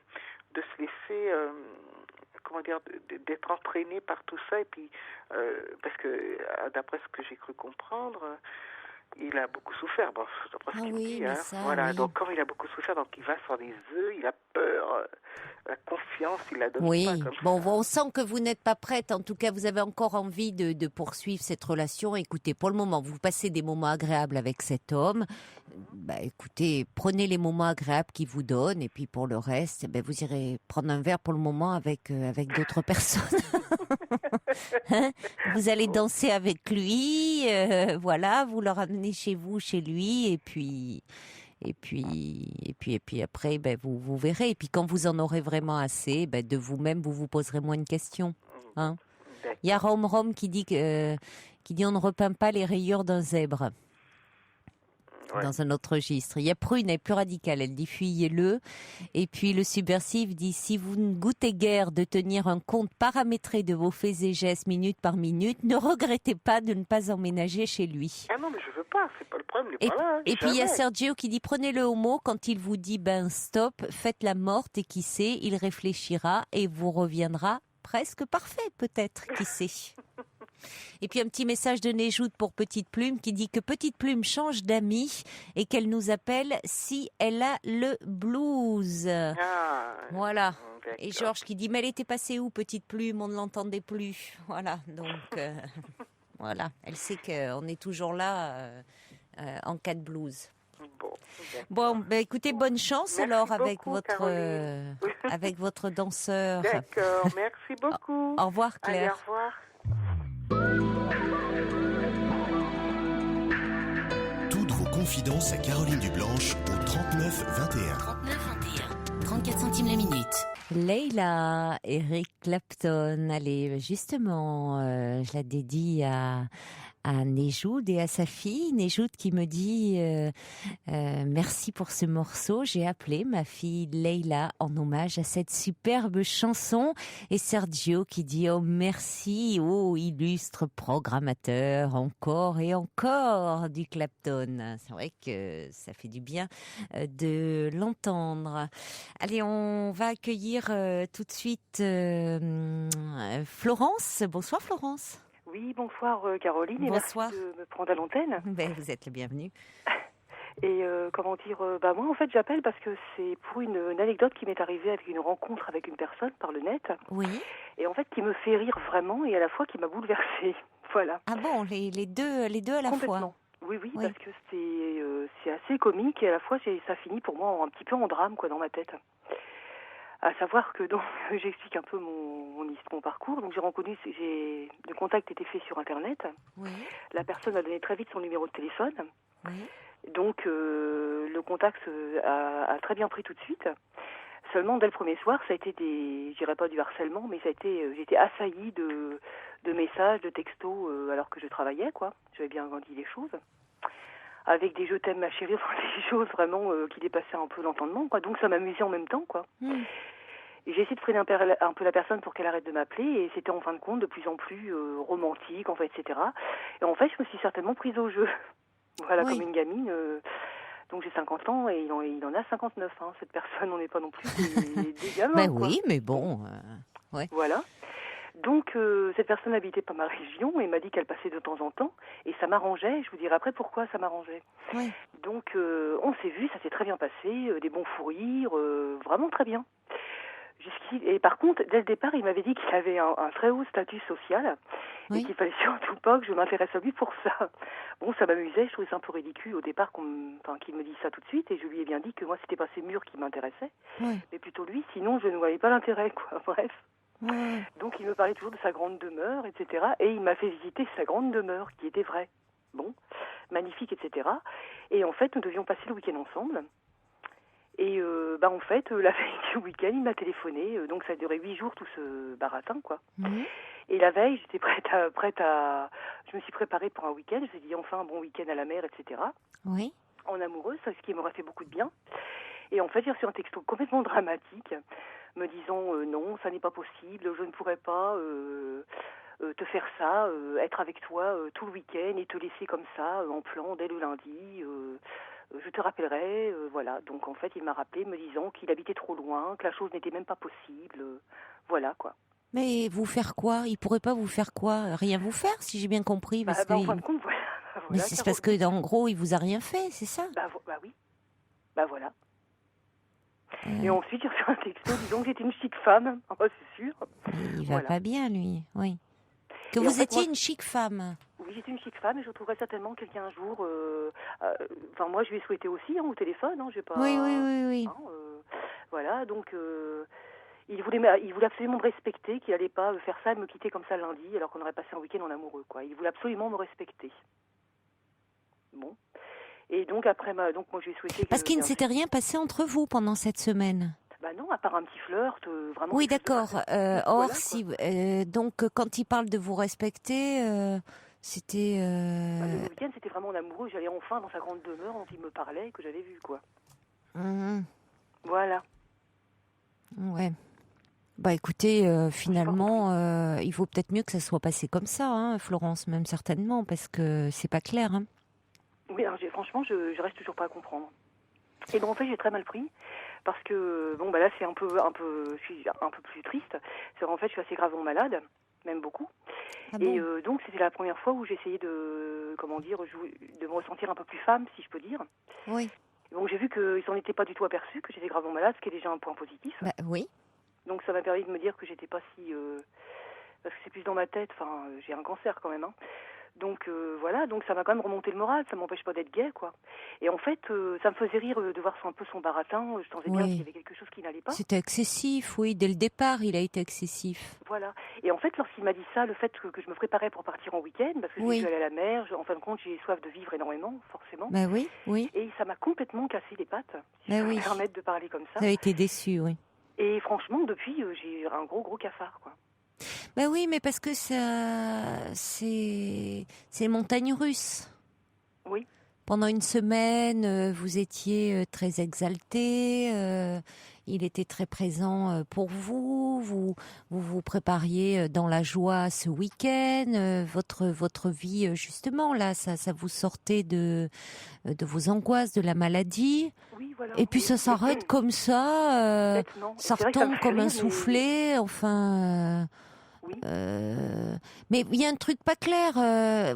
se laisser comment dire, d'être entraîné par tout ça. Et puis, parce que d'après ce que j'ai cru comprendre, il a beaucoup souffert. Bon, d'après ce qu'il me dit, hein. Voilà. Oui. Donc, comme il a beaucoup souffert, donc il va sur des œufs, il a peur, la confiance, il la donne pas comme Bon, ça. on sent que vous n'êtes pas prête. En tout cas, vous avez encore envie de poursuivre cette relation. Écoutez, pour le moment, vous passez des moments agréables avec cet homme. Écoutez, prenez les moments agréables qu'il vous donne. Et puis, pour le reste, vous irez prendre un verre pour le moment avec d'autres personnes. Hein, vous allez danser avec lui. Voilà, vous le ramenez chez vous, chez lui. Et puis après, vous verrez. Et puis quand vous en aurez vraiment assez, de vous-même, vous vous poserez moins de questions. Hein. Il y a Rome qui dit on ne repeint pas les rayures d'un zèbre. Dans un autre registre. Il y a Prune, elle est plus radicale, elle dit fuyez-le. Et puis le subversif dit si vous ne goûtez guère de tenir un compte paramétré de vos faits et gestes minute par minute, ne regrettez pas de ne pas emménager chez lui. Ah non, mais je veux pas, c'est pas le problème, il est pas là. Et puis il y a Sergio qui dit prenez-le au mot quand il vous dit stop, faites la morte et qui sait, il réfléchira et vous reviendra presque parfait peut-être, qui sait. Et puis un petit message de Néjoud pour Petite Plume qui dit que Petite Plume change d'amis et qu'elle nous appelle si elle a le blues. Voilà. Et Georges qui dit mais elle était passée où Petite Plume, on ne l'entendait plus. Voilà, donc voilà, elle sait qu'on est toujours là en cas de blues. Bon, écoutez, bonne chance. Merci alors avec beaucoup, avec votre danseur. D'accord, merci beaucoup. Au revoir Claire. Allez, au revoir. Toutes vos confidences à Caroline Dublanche au 39 21. 34 centimes la minute. Leila, Eric Clapton. Allez, justement, je la dédie à Néjoud et à sa fille. Néjoud qui me dit merci pour ce morceau. J'ai appelé ma fille Leila en hommage à cette superbe chanson. Et Sergio qui dit oh merci, oh illustre programmateur, encore et encore du Clapton. C'est vrai que ça fait du bien de l'entendre. Allez, on va accueillir tout de suite Florence. Bonsoir Florence. Oui, bonsoir Caroline, bonsoir. Et merci de me prendre à l'antenne. Vous êtes la bienvenue. Et comment dire, moi en fait j'appelle parce que c'est pour une anecdote qui m'est arrivée avec une rencontre avec une personne par le net. Oui. Et en fait qui me fait rire vraiment et à la fois qui m'a bouleversée. Voilà. Ah bon, les deux à la fois. Oui, parce que c'est assez comique et à la fois ça finit pour moi un petit peu en drame dans ma tête. À savoir que donc j'explique un peu mon parcours. Donc le contact était fait sur Internet. Oui. La personne m'a donné très vite son numéro de téléphone. Oui. Donc le contact a très bien pris tout de suite. Seulement dès le premier soir, ça a été je dirais pas du harcèlement, mais j'étais assaillie de messages, de textos alors que je travaillais J'avais bien grandi les choses. Avec des je t'aime ma chérie, des choses vraiment qui dépassaient un peu l'entendement Donc ça m'amusait en même temps Et j'ai essayé de freiner un peu la personne pour qu'elle arrête de m'appeler et c'était en fin de compte de plus en plus romantique etc. Et en fait je me suis certainement prise au jeu. Voilà, comme une gamine. Donc j'ai 50 ans et il en a 59. Cette personne, on n'est pas non plus des gamins. Oui, mais bon. Ouais. Voilà. Donc cette personne habitait pas ma région et m'a dit qu'elle passait de temps en temps et ça m'arrangeait. Je vous dirai après pourquoi ça m'arrangeait. Oui. Donc on s'est vu, ça s'est très bien passé, des bons fous rires, vraiment très bien. Et par contre, dès le départ, il m'avait dit qu'il avait un très haut statut social et qu'il fallait surtout pas que je m'intéresse à lui pour ça. Bon, ça m'amusait, je trouvais ça un peu ridicule au départ qu'il me dise ça tout de suite et je lui ai bien dit que moi, c'était pas ses murs qui m'intéressaient, mais plutôt lui, sinon je ne voyais pas l'intérêt, Bref. Donc il me parlait toujours de sa grande demeure, etc. Et il m'a fait visiter sa grande demeure, qui était vraie. Bon, magnifique, etc. Et en fait, nous devions passer le week-end ensemble. Et en fait, la veille du week-end, il m'a téléphoné. Donc ça a duré 8 jours, tout ce baratin, Et la veille, j'étais prête à... Je me suis préparée pour un week-end. Je me suis dit, enfin, un bon week-end à la mer, etc. Oui. En amoureuse, ce qui m'aurait fait beaucoup de bien. Et en fait, j'ai reçu un texto complètement dramatique, me disant, non, ça n'est pas possible, je ne pourrais pas te faire ça, être avec toi tout le week-end et te laisser comme ça, en plan, dès le lundi... je te rappellerai, voilà. Donc en fait, il m'a rappelé me disant qu'il habitait trop loin, que la chose n'était même pas possible, voilà Mais vous faire quoi? Il pourrait pas vous faire quoi? Rien vous faire, si j'ai bien compris. Parce en que fin de compte, voilà. mais c'est parce que, en gros, il vous a rien fait, c'est ça? Oui. Voilà. Et ensuite, j'ai reçu un texto disant que j'étais une chic femme. Ah, c'est sûr. Il va pas bien, lui. Oui. Que vous étiez une chic femme. Oui, j'étais une chic femme et je retrouverai certainement quelqu'un un jour. Enfin, moi, je lui ai souhaité aussi au téléphone. J'ai pas. Oui. Voilà, donc il voulait absolument me respecter, qu'il allait pas faire ça et me quitter comme ça lundi, alors qu'on aurait passé un week-end en amoureux, quoi. Il voulait absolument me respecter. Bon. Et donc après, donc moi, je lui ai souhaité. Parce qu'il ne s'était rien passé entre vous pendant cette semaine. Non, à part un petit flirt, vraiment. Oui, d'accord. Voilà, si donc quand il parle de vous respecter, c'était. Le week-end, c'était vraiment en amoureux. J'allais enfin dans sa grande demeure dont il me parlait et que j'avais vu, quoi. Voilà. Ouais. Bah écoutez, finalement, il vaut peut-être mieux que ça soit passé comme ça, hein, Florence, même certainement, parce que c'est pas clair. Hein. Oui, alors franchement, je reste toujours pas à comprendre. Et donc en fait, j'ai très mal pris. Parce que, là, c'est je suis un peu plus triste. C'est qu'en fait, je suis assez gravement malade, même beaucoup. Ah et bon donc, c'était la première fois où j'essayais de me ressentir un peu plus femme, si je peux dire. Oui. Donc, j'ai vu qu'ils s'en étaient pas du tout aperçus, que j'étais gravement malade, ce qui est déjà un point positif. Bah oui. Donc, ça m'a permis de me dire que j'étais pas si... parce que c'est plus dans ma tête, j'ai un cancer quand même, hein. Donc voilà, donc ça m'a quand même remonté le moral, ça m'empêche pas d'être gaie, quoi. Et en fait, ça me faisait rire de voir un peu son baratin, je sentais bien qu'il y avait quelque chose qui n'allait pas. C'était excessif, oui, dès le départ, il a été excessif. Voilà, et en fait, lorsqu'il m'a dit ça, le fait que je me préparais pour partir en week-end, parce que je suis allée à la mer, en fin de compte, j'ai soif de vivre énormément, forcément. Bah oui. Et ça m'a complètement cassé les pattes, si je peux me permettre de parler comme ça. Ça a été déçu, oui. Et franchement, depuis, j'ai un gros cafard, quoi. Ben oui, mais parce que ça, c'est montagne russe. Oui. Pendant une semaine, vous étiez très exalté. Il était très présent pour vous. Vous prépariez dans la joie ce week-end. Votre vie, justement, là, ça vous sortait de vos angoisses, de la maladie. Oui, voilà. Et puis ça s'arrête comme ça. Ça retombe comme un soufflet. Enfin. Oui. Mais il y a un truc pas clair.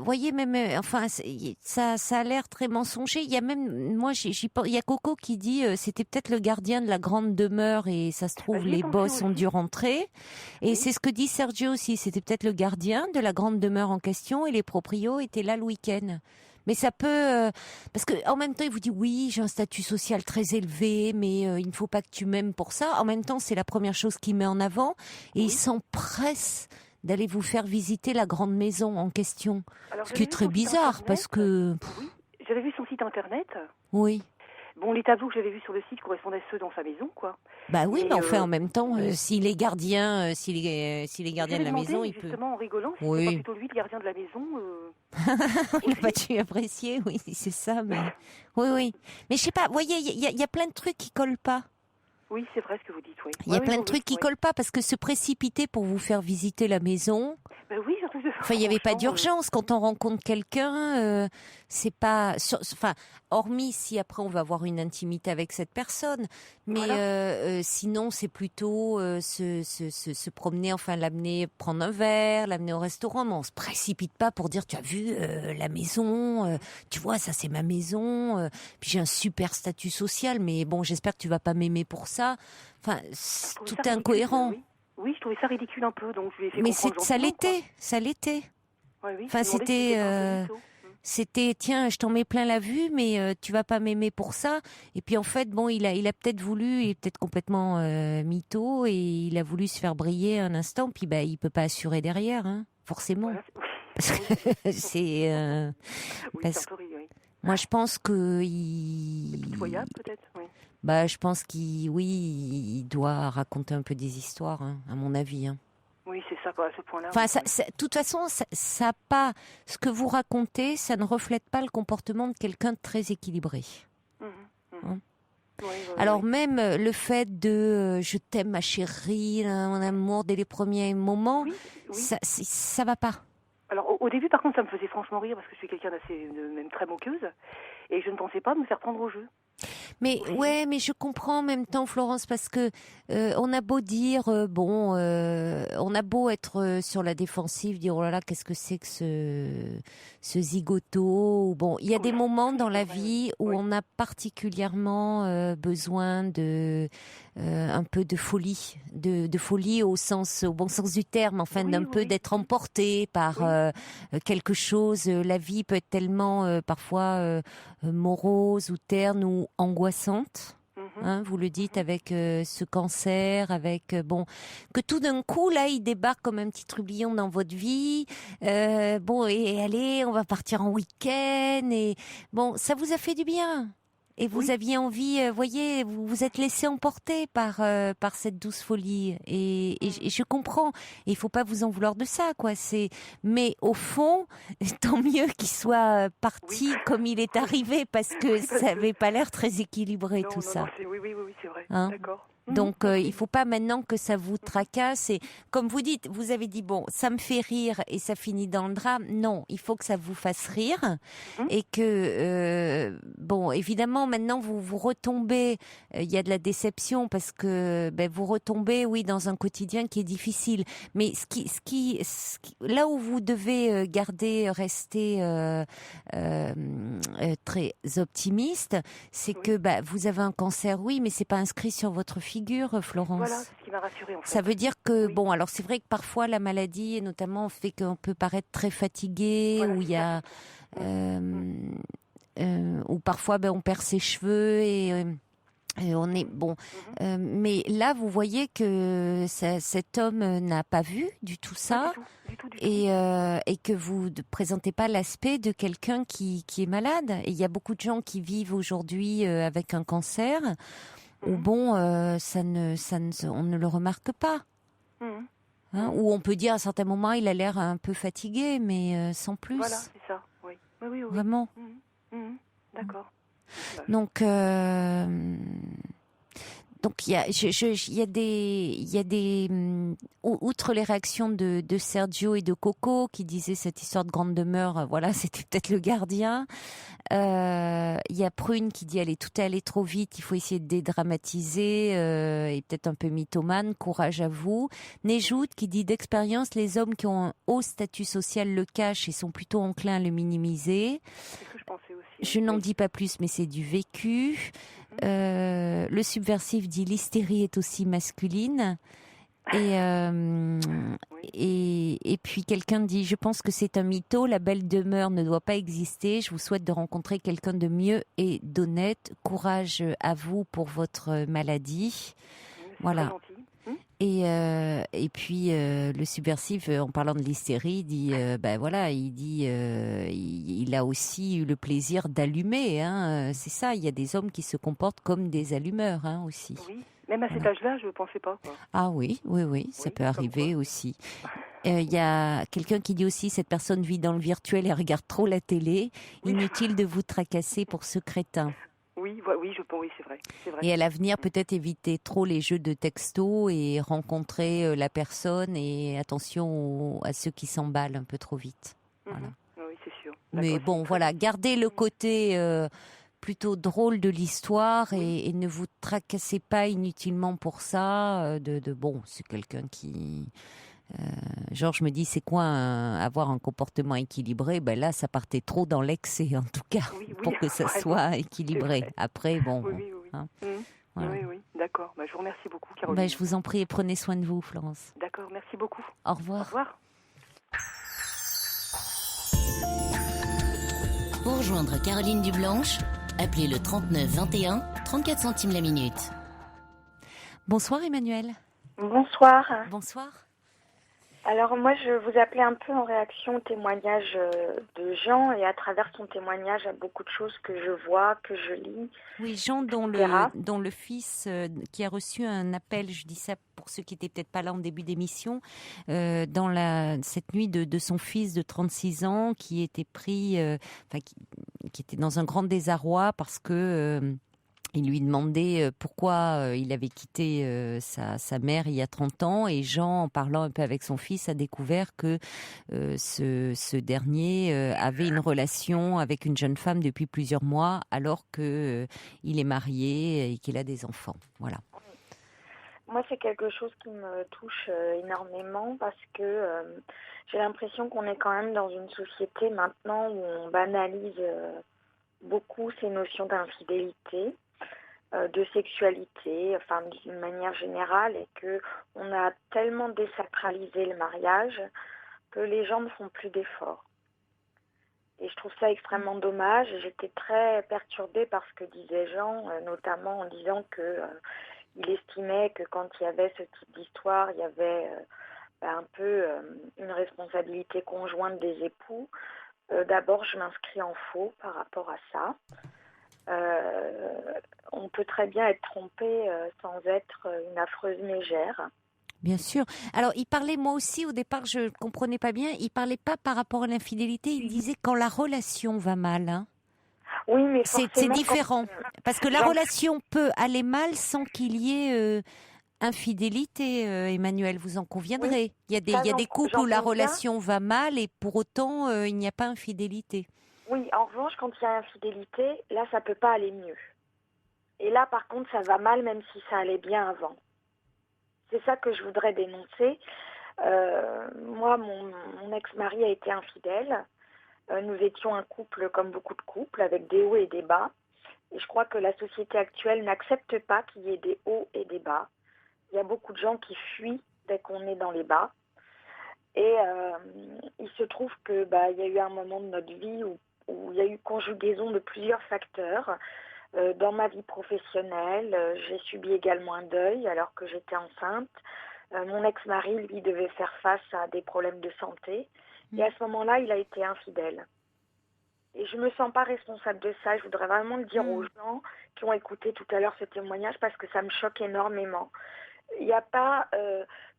Voyez, même, ça a l'air très mensonger. Il y a même, moi, il y a Coco qui dit, c'était peut-être le gardien de la grande demeure et ça se trouve les boss ont dû rentrer. Et c'est ce que dit Sergio aussi. C'était peut-être le gardien de la grande demeure en question et les proprios étaient là le week-end. Mais ça peut, parce que en même temps, il vous dit oui, j'ai un statut social très élevé, mais il ne faut pas que tu m'aimes pour ça. En même temps, c'est la première chose qu'il met en avant, et il s'empresse d'aller vous faire visiter la grande maison en question. Alors, ce qui est très bizarre, parce que... Oui, j'avais vu son site internet. Oui. Bon, les tableaux que j'avais vus sur le site correspondaient à ceux dans sa maison, quoi. Bah oui, mais enfin, en même temps, s'il est gardien, s'il est gardien de la maison, il peut... Justement, en rigolant, si c'était pas plutôt lui, le gardien de la maison... Il n'a pas dû apprécier, oui, c'est ça, mais... Oui. Mais je sais pas, vous voyez, il y a plein de trucs qui collent pas. Oui, c'est vrai ce que vous dites, oui. Il y a plein de trucs qui collent pas, parce que se précipiter pour vous faire visiter la maison... Ben oui, enfin, il n'y avait pas d'urgence. Quand on rencontre quelqu'un, c'est pas... Enfin, hormis si après on va avoir une intimité avec cette personne. Mais sinon, c'est plutôt se promener, enfin l'amener prendre un verre, l'amener au restaurant. Mais on se précipite pas pour dire, tu as vu la maison, tu vois, ça c'est ma maison. Puis j'ai un super statut social, mais bon, j'espère que tu vas pas m'aimer pour ça. Enfin, tout est incohérent. Oui, je trouvais ça ridicule un peu, donc je lui ai fait mais comprendre ça l'était. Oui, enfin, c'était, tiens, je t'en mets plein la vue, mais tu vas pas m'aimer pour ça. Et puis en fait, bon, il a peut-être voulu, il est peut-être complètement mytho, et il a voulu se faire briller un instant, puis bah, il peut pas assurer derrière, hein, forcément. Voilà. Parce que c'est... Moi, je pense que... C'est pitoyable, peut-être, oui. Bah, je pense il doit raconter un peu des histoires, hein, à mon avis. Hein. Oui, c'est ça, à ce point-là. Enfin, de toute façon, ça pas, ce que vous racontez, ça ne reflète pas le comportement de quelqu'un de très équilibré. Hein. Oui, alors même le fait de je t'aime ma chérie, mon amour dès les premiers moments, ça va pas. Alors au début, par contre, ça me faisait franchement rire parce que je suis quelqu'un d'assez, même très moqueuse, et je ne pensais pas me faire prendre au jeu. Mais mais je comprends en même temps, Florence, parce que on a beau dire on a beau être sur la défensive, dire oh là là, qu'est-ce que c'est que ce zigoto. Bon, il y a des moments dans la vie où on a particulièrement besoin de un peu de folie, de folie au bon sens du terme, enfin d'un peu d'être emporté par quelque chose. La vie peut être tellement parfois morose ou terne ou angoissante. Hein, vous le dites avec ce cancer, avec que tout d'un coup là il débarque comme un petit trublion dans votre vie. Et allez, on va partir en week-end et ça vous a fait du bien. Et vous aviez envie, voyez, vous vous êtes laissé emporter par cette douce folie. Et je comprends. Et il faut pas vous en vouloir de ça, quoi. Mais au fond, tant mieux qu'il soit parti comme il est arrivé, parce que ça avait pas l'air très équilibré tout ça. Oui, c'est vrai. Hein? D'accord. Donc il faut pas maintenant que ça vous tracasse. Et comme vous dites, vous avez dit ça me fait rire et ça finit dans le drame. Non, il faut que ça vous fasse rire et que évidemment maintenant vous retombez. Il y a de la déception parce que vous retombez dans un quotidien qui est difficile. Mais là où vous devez rester très optimiste, c'est que vous avez un cancer, mais c'est pas inscrit sur votre figure, Florence. Voilà, c'est ce qui m'a rassurée en fait. Ça veut dire que alors c'est vrai que parfois la maladie, et notamment fait qu'on peut paraître très fatigué, ou il y a ou parfois on perd ses cheveux et on est mais là vous voyez que cet homme n'a pas vu du tout ça, du tout. Et que vous ne présentez pas l'aspect de quelqu'un qui est malade. Et il y a beaucoup de gens qui vivent aujourd'hui avec un cancer où on ne le remarque pas. Hein, où on peut dire à certains moments il a l'air un peu fatigué, mais sans plus. Voilà, c'est ça. Oui. Vraiment. D'accord. Donc il y a des outre les réactions de Sergio et de Coco qui disaient cette histoire de grande demeure, c'était peut-être le gardien. Il y a Prune qui dit elle est allée trop vite, il faut essayer de dédramatiser, et peut-être un peu mythomane, courage à vous. Nejout qui dit d'expérience les hommes qui ont un haut statut social le cachent et sont plutôt enclins à le minimiser. C'est ce que je pensais aussi. Je n'en dis pas plus, mais c'est du vécu. Le subversif dit l'hystérie est aussi masculine. Et puis quelqu'un dit je pense que c'est un mytho, la belle demeure ne doit pas exister, je vous souhaite de rencontrer quelqu'un de mieux et d'honnête, courage à vous pour votre maladie. Voilà. Et puis le subversif, en parlant de l'hystérie, dit il a aussi eu le plaisir d'allumer, c'est ça, il y a des hommes qui se comportent comme des allumeurs aussi. Oui, même à cet âge-là, je ne pensais pas. Quoi. Ah oui, ça peut arriver aussi. Il y a quelqu'un qui dit aussi cette personne vit dans le virtuel et regarde trop la télé, inutile de vous tracasser pour ce crétin. Oui, c'est vrai. Et à l'avenir, peut-être éviter trop les jeux de texto et rencontrer la personne, et attention à ceux qui s'emballent un peu trop vite. Voilà. Oui, c'est sûr. Mais gardez le côté plutôt drôle de l'histoire et ne vous tracassez pas inutilement pour ça. C'est quelqu'un qui... je me dis, c'est quoi avoir un comportement équilibré? Là, ça partait trop dans l'excès, en tout cas, pour que ça soit équilibré. Après, Voilà. Oui, d'accord. Je vous remercie beaucoup, Caroline. Je vous en prie, et prenez soin de vous, Florence. D'accord, merci beaucoup. Au revoir. Au revoir. Pour rejoindre Caroline Dublanche, appelez le 39 21, 34 centimes la minute. Bonsoir, Emmanuel. Bonsoir. Bonsoir. Alors moi, je vous appelais un peu en réaction au témoignage de Jean, et à travers son témoignage, il y a beaucoup de choses que je vois, que je lis. Oui, Jean, dont le fils qui a reçu un appel, je dis ça pour ceux qui n'étaient peut-être pas là en début d'émission, dans cette nuit de son fils de 36 ans qui était pris, qui était dans un grand désarroi parce que... Il lui demandait pourquoi il avait quitté sa mère il y a 30 ans, et Jean, en parlant un peu avec son fils, a découvert que ce dernier avait une relation avec une jeune femme depuis plusieurs mois, alors que il est marié et qu'il a des enfants. Voilà. Moi, c'est quelque chose qui me touche énormément parce que j'ai l'impression qu'on est quand même dans une société maintenant où on banalise beaucoup ces notions d'infidélité, de sexualité, enfin d'une manière générale, et que on a tellement désacralisé le mariage que les gens ne font plus d'efforts. Et je trouve ça extrêmement dommage. J'étais très perturbée par ce que disait Jean, notamment en disant que il estimait que quand il y avait ce type d'histoire, il y avait un peu une responsabilité conjointe des époux. D'abord, je m'inscris en faux par rapport à ça. On peut très bien être trompé sans être une affreuse mégère. Bien sûr. Alors, il parlait, moi aussi, au départ, je ne comprenais pas bien, il parlait pas par rapport à l'infidélité, il disait quand la relation va mal. Hein. Oui, mais c'est différent. Parce que la relation peut aller mal sans qu'il y ait infidélité, Emmanuel, vous en conviendrez. Oui, il y a des couples où la relation va mal et pour autant, il n'y a pas infidélité. Oui, en revanche, quand il y a infidélité, là, ça peut pas aller mieux. Et là, par contre, ça va mal même si ça allait bien avant. C'est ça que je voudrais dénoncer. Moi, mon ex-mari a été infidèle. Nous étions un couple comme beaucoup de couples, avec des hauts et des bas. Et je crois que la société actuelle n'accepte pas qu'il y ait des hauts et des bas. Il y a beaucoup de gens qui fuient dès qu'on est dans les bas. Et il se trouve que il y a eu un moment de notre vie où il y a eu conjugaison de plusieurs facteurs. Dans ma vie professionnelle, j'ai subi également un deuil alors que j'étais enceinte. Mon ex-mari, lui, devait faire face à des problèmes de santé. Et à ce moment-là, il a été infidèle. Et je ne me sens pas responsable de ça. Je voudrais vraiment le dire aux gens qui ont écouté tout à l'heure ce témoignage parce que ça me choque énormément. Il n'y a pas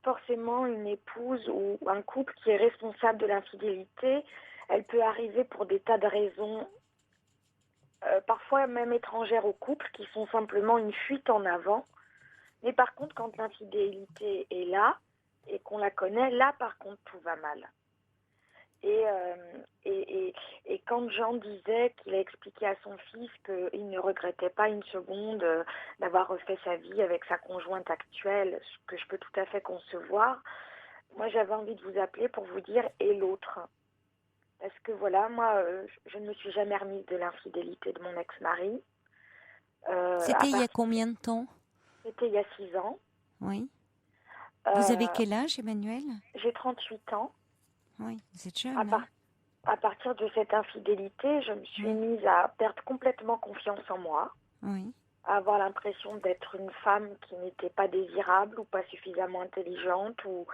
forcément une épouse ou un couple qui est responsable de l'infidélité. Elle peut arriver pour des tas de raisons, parfois même étrangères au couple, qui sont simplement une fuite en avant. Mais par contre, quand l'infidélité est là et qu'on la connaît, là par contre tout va mal. Et quand Jean disait qu'il a expliqué à son fils qu'il ne regrettait pas une seconde d'avoir refait sa vie avec sa conjointe actuelle, ce que je peux tout à fait concevoir, moi j'avais envie de vous appeler pour vous dire « et l'autre ». Parce que voilà, moi je ne me suis jamais remise de l'infidélité de mon ex-mari. C'était il y a combien de temps ? C'était il y a 6 ans. Oui. Vous avez quel âge, Emmanuel ? J'ai 38 ans. Oui, vous êtes jeune. À partir de cette infidélité, je me suis mise à perdre complètement confiance en moi, à avoir l'impression d'être une femme qui n'était pas désirable ou pas suffisamment intelligente, ou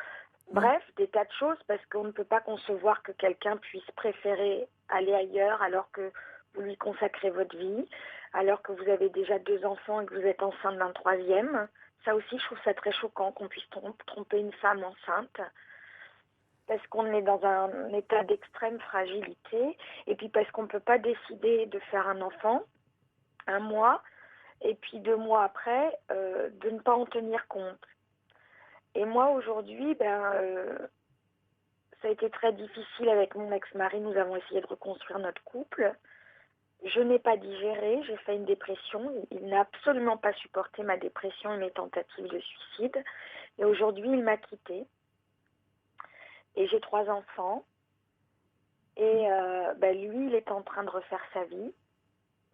bref, des tas de choses, parce qu'on ne peut pas concevoir que quelqu'un puisse préférer aller ailleurs alors que vous lui consacrez votre vie, alors que vous avez déjà 2 enfants et que vous êtes enceinte d'un 3e. Ça aussi, je trouve ça très choquant qu'on puisse tromper une femme enceinte. Parce qu'on est dans un état d'extrême fragilité, et puis parce qu'on ne peut pas décider de faire un enfant, 1 mois, et puis 2 mois après, de ne pas en tenir compte. Et moi, aujourd'hui, ça a été très difficile avec mon ex-mari. Nous avons essayé de reconstruire notre couple. Je n'ai pas digéré, j'ai fait une dépression. Il n'a absolument pas supporté ma dépression et mes tentatives de suicide. Et aujourd'hui, il m'a quittée. Et j'ai 3 enfants. Et lui, il est en train de refaire sa vie.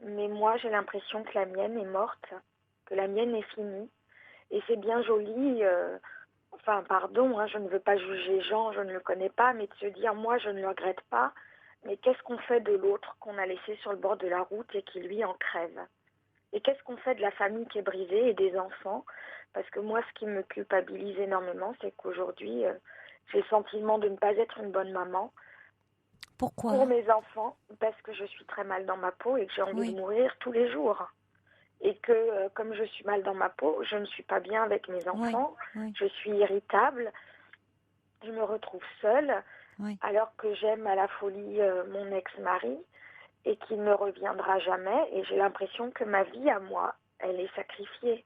Mais moi, j'ai l'impression que la mienne est morte, que la mienne est finie. Et c'est bien joli, je ne veux pas juger Jean, je ne le connais pas, mais de se dire, moi, je ne le regrette pas. Mais qu'est-ce qu'on fait de l'autre qu'on a laissé sur le bord de la route et qui, lui, en crève ? Et qu'est-ce qu'on fait de la famille qui est brisée et des enfants ? Parce que moi, ce qui me culpabilise énormément, c'est qu'aujourd'hui... j'ai le sentiment de ne pas être une bonne maman. Pourquoi ? Pour mes enfants, parce que je suis très mal dans ma peau et que j'ai envie de mourir tous les jours. Et que, comme je suis mal dans ma peau, je ne suis pas bien avec mes enfants. Je suis irritable. Je me retrouve seule, alors que j'aime à la folie mon ex-mari et qu'il ne reviendra jamais. Et j'ai l'impression que ma vie à moi elle est sacrifiée.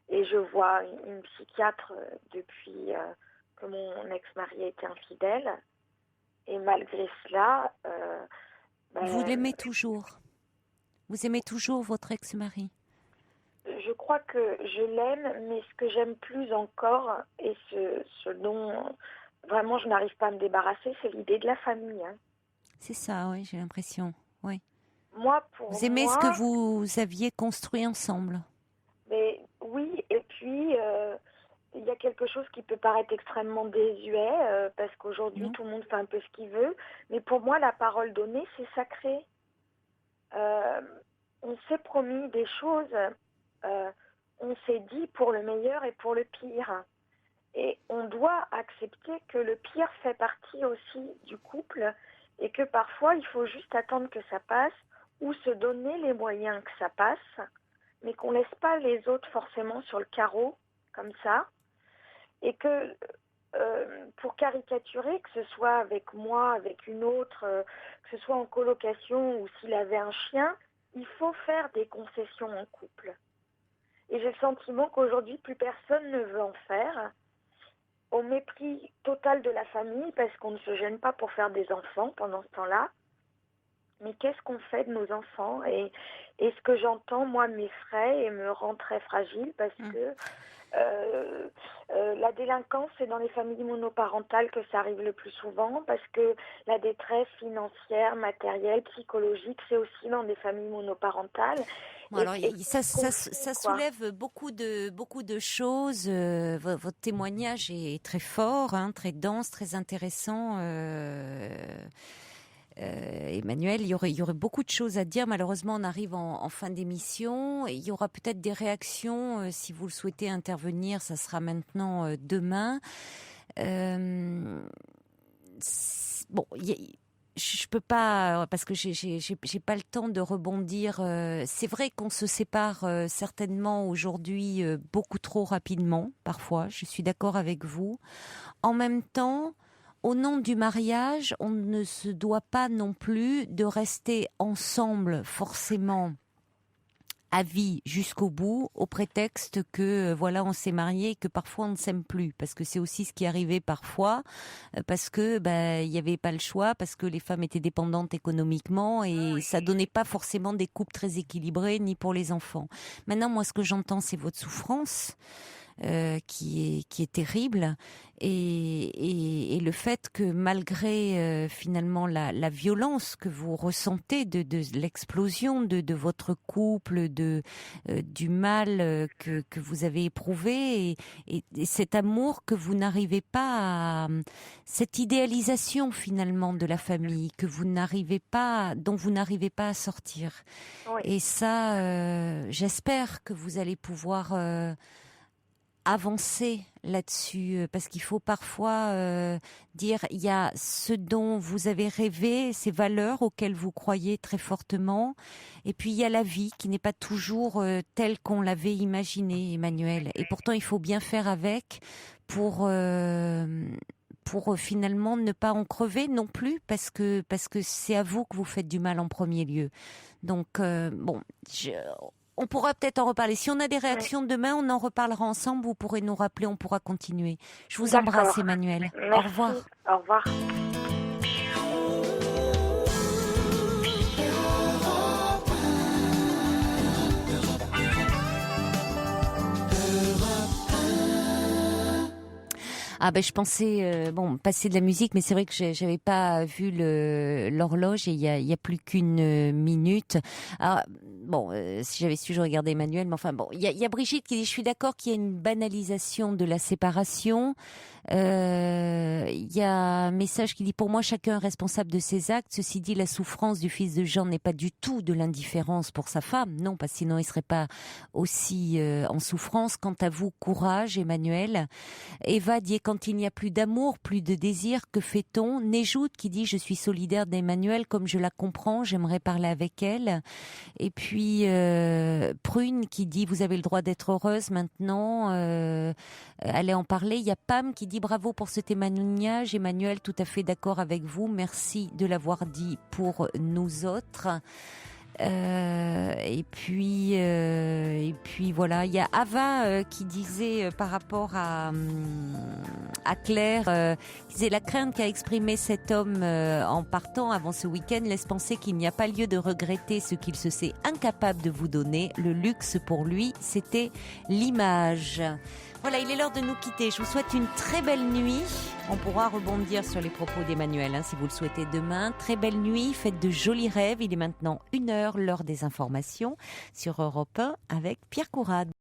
Et je vois une psychiatre depuis que mon ex-mari a été infidèle. Et malgré cela... Vous l'aimez toujours? Vous aimez toujours votre ex-mari? Je crois que je l'aime, mais ce que j'aime plus encore, et ce dont vraiment je n'arrive pas à me débarrasser, c'est l'idée de la famille. Hein. C'est ça, oui, j'ai l'impression. Oui. Vous aimez ce que vous aviez construit ensemble? Mais oui, et puis il y a quelque chose qui peut paraître extrêmement désuet, parce qu'aujourd'hui tout le monde fait un peu ce qu'il veut, mais pour moi la parole donnée c'est sacré. On s'est promis des choses, on s'est dit pour le meilleur et pour le pire. Et on doit accepter que le pire fait partie aussi du couple et que parfois il faut juste attendre que ça passe ou se donner les moyens que ça passe, mais qu'on ne laisse pas les autres forcément sur le carreau comme ça. Et que pour caricaturer, que ce soit avec moi, avec une autre, que ce soit en colocation ou s'il avait un chien, il faut faire des concessions en couple. Et j'ai le sentiment qu'aujourd'hui, plus personne ne veut en faire, au mépris total de la famille, parce qu'on ne se gêne pas pour faire des enfants pendant ce temps-là. Mais qu'est-ce qu'on fait de nos enfants? Et ce que j'entends, moi, m'effraie et me rend très fragile, parce que la délinquance, c'est dans les familles monoparentales que ça arrive le plus souvent, parce que la détresse financière, matérielle, psychologique, c'est aussi dans des familles monoparentales. Bon, alors, ça soulève beaucoup de choses. Votre témoignage est très fort, hein, très dense, très intéressant. Emmanuel, il y aurait beaucoup de choses à dire. Malheureusement, on arrive en fin d'émission. Il y aura peut-être des réactions. Si vous le souhaitez intervenir, ça sera maintenant, demain. Bon, je peux pas, parce que j'ai pas le temps de rebondir. C'est vrai qu'on se sépare certainement aujourd'hui beaucoup trop rapidement, parfois. Je suis d'accord avec vous. En même temps, au nom du mariage, on ne se doit pas non plus de rester ensemble forcément à vie jusqu'au bout, au prétexte que voilà, on s'est mariés et que parfois on ne s'aime plus, parce que c'est aussi ce qui arrivait parfois, parce que il y avait pas le choix, parce que les femmes étaient dépendantes économiquement et ça donnait pas forcément des couples très équilibrés ni pour les enfants. Maintenant, moi, ce que j'entends, c'est votre souffrance. Qui est terrible et le fait que malgré finalement la violence que vous ressentez de l'explosion de votre couple, du mal que vous avez éprouvé et cet amour que vous n'arrivez pas à, cette idéalisation finalement de la famille que vous n'arrivez pas, dont vous n'arrivez pas à sortir. Oui. Et ça, j'espère que vous allez pouvoir avancer là-dessus, parce qu'il faut parfois dire il y a ce dont vous avez rêvé, ces valeurs auxquelles vous croyez très fortement, et puis il y a la vie qui n'est pas toujours telle qu'on l'avait imaginée, Emmanuel, et pourtant il faut bien faire avec pour finalement ne pas en crever non plus, parce que c'est à vous que vous faites du mal en premier lieu. Donc on pourra peut-être en reparler. Si on a des réactions demain, on en reparlera ensemble. Vous pourrez nous rappeler, on pourra continuer. Je vous embrasse, Emmanuel. Merci. Au revoir. Au revoir. Ah je pensais passer de la musique, mais c'est vrai que j'avais pas vu l'horloge et il y a plus qu'une minute. Alors, si j'avais su, je regardais Emmanuel, mais enfin bon, il y a Brigitte qui dit: je suis d'accord qu'il y a une banalisation de la séparation. Il y a un message qui dit: pour moi, chacun est responsable de ses actes. Ceci dit, la souffrance du fils de Jean n'est pas du tout de l'indifférence pour sa femme, non, parce que sinon il serait pas aussi en souffrance. Quant à vous, courage, Emmanuel. Eva dit: quand il n'y a plus d'amour, plus de désir, que fait-on? Néjout qui dit: je suis solidaire d'Emmanuel, comme je la comprends, j'aimerais parler avec elle. Et puis Prune qui dit: vous avez le droit d'être heureuse maintenant, allez en parler. Il y a Pam qui dit: bravo pour ce témoignage, Emmanuel, tout à fait d'accord avec vous, merci de l'avoir dit pour nous autres. Et puis Et puis voilà, il y a Ava qui disait par rapport à Claire, disait la crainte qu'a exprimé cet homme en partant avant ce week-end laisse penser qu'il n'y a pas lieu de regretter ce qu'il se sait incapable de vous donner. Le luxe pour lui, c'était l'image. Voilà, il est l'heure de nous quitter. Je vous souhaite une très belle nuit. On pourra rebondir sur les propos d'Emmanuel si vous le souhaitez demain. Très belle nuit, faites de jolis rêves. Il est maintenant 1h, l'heure des informations sur Europe 1 avec Pierre Courade.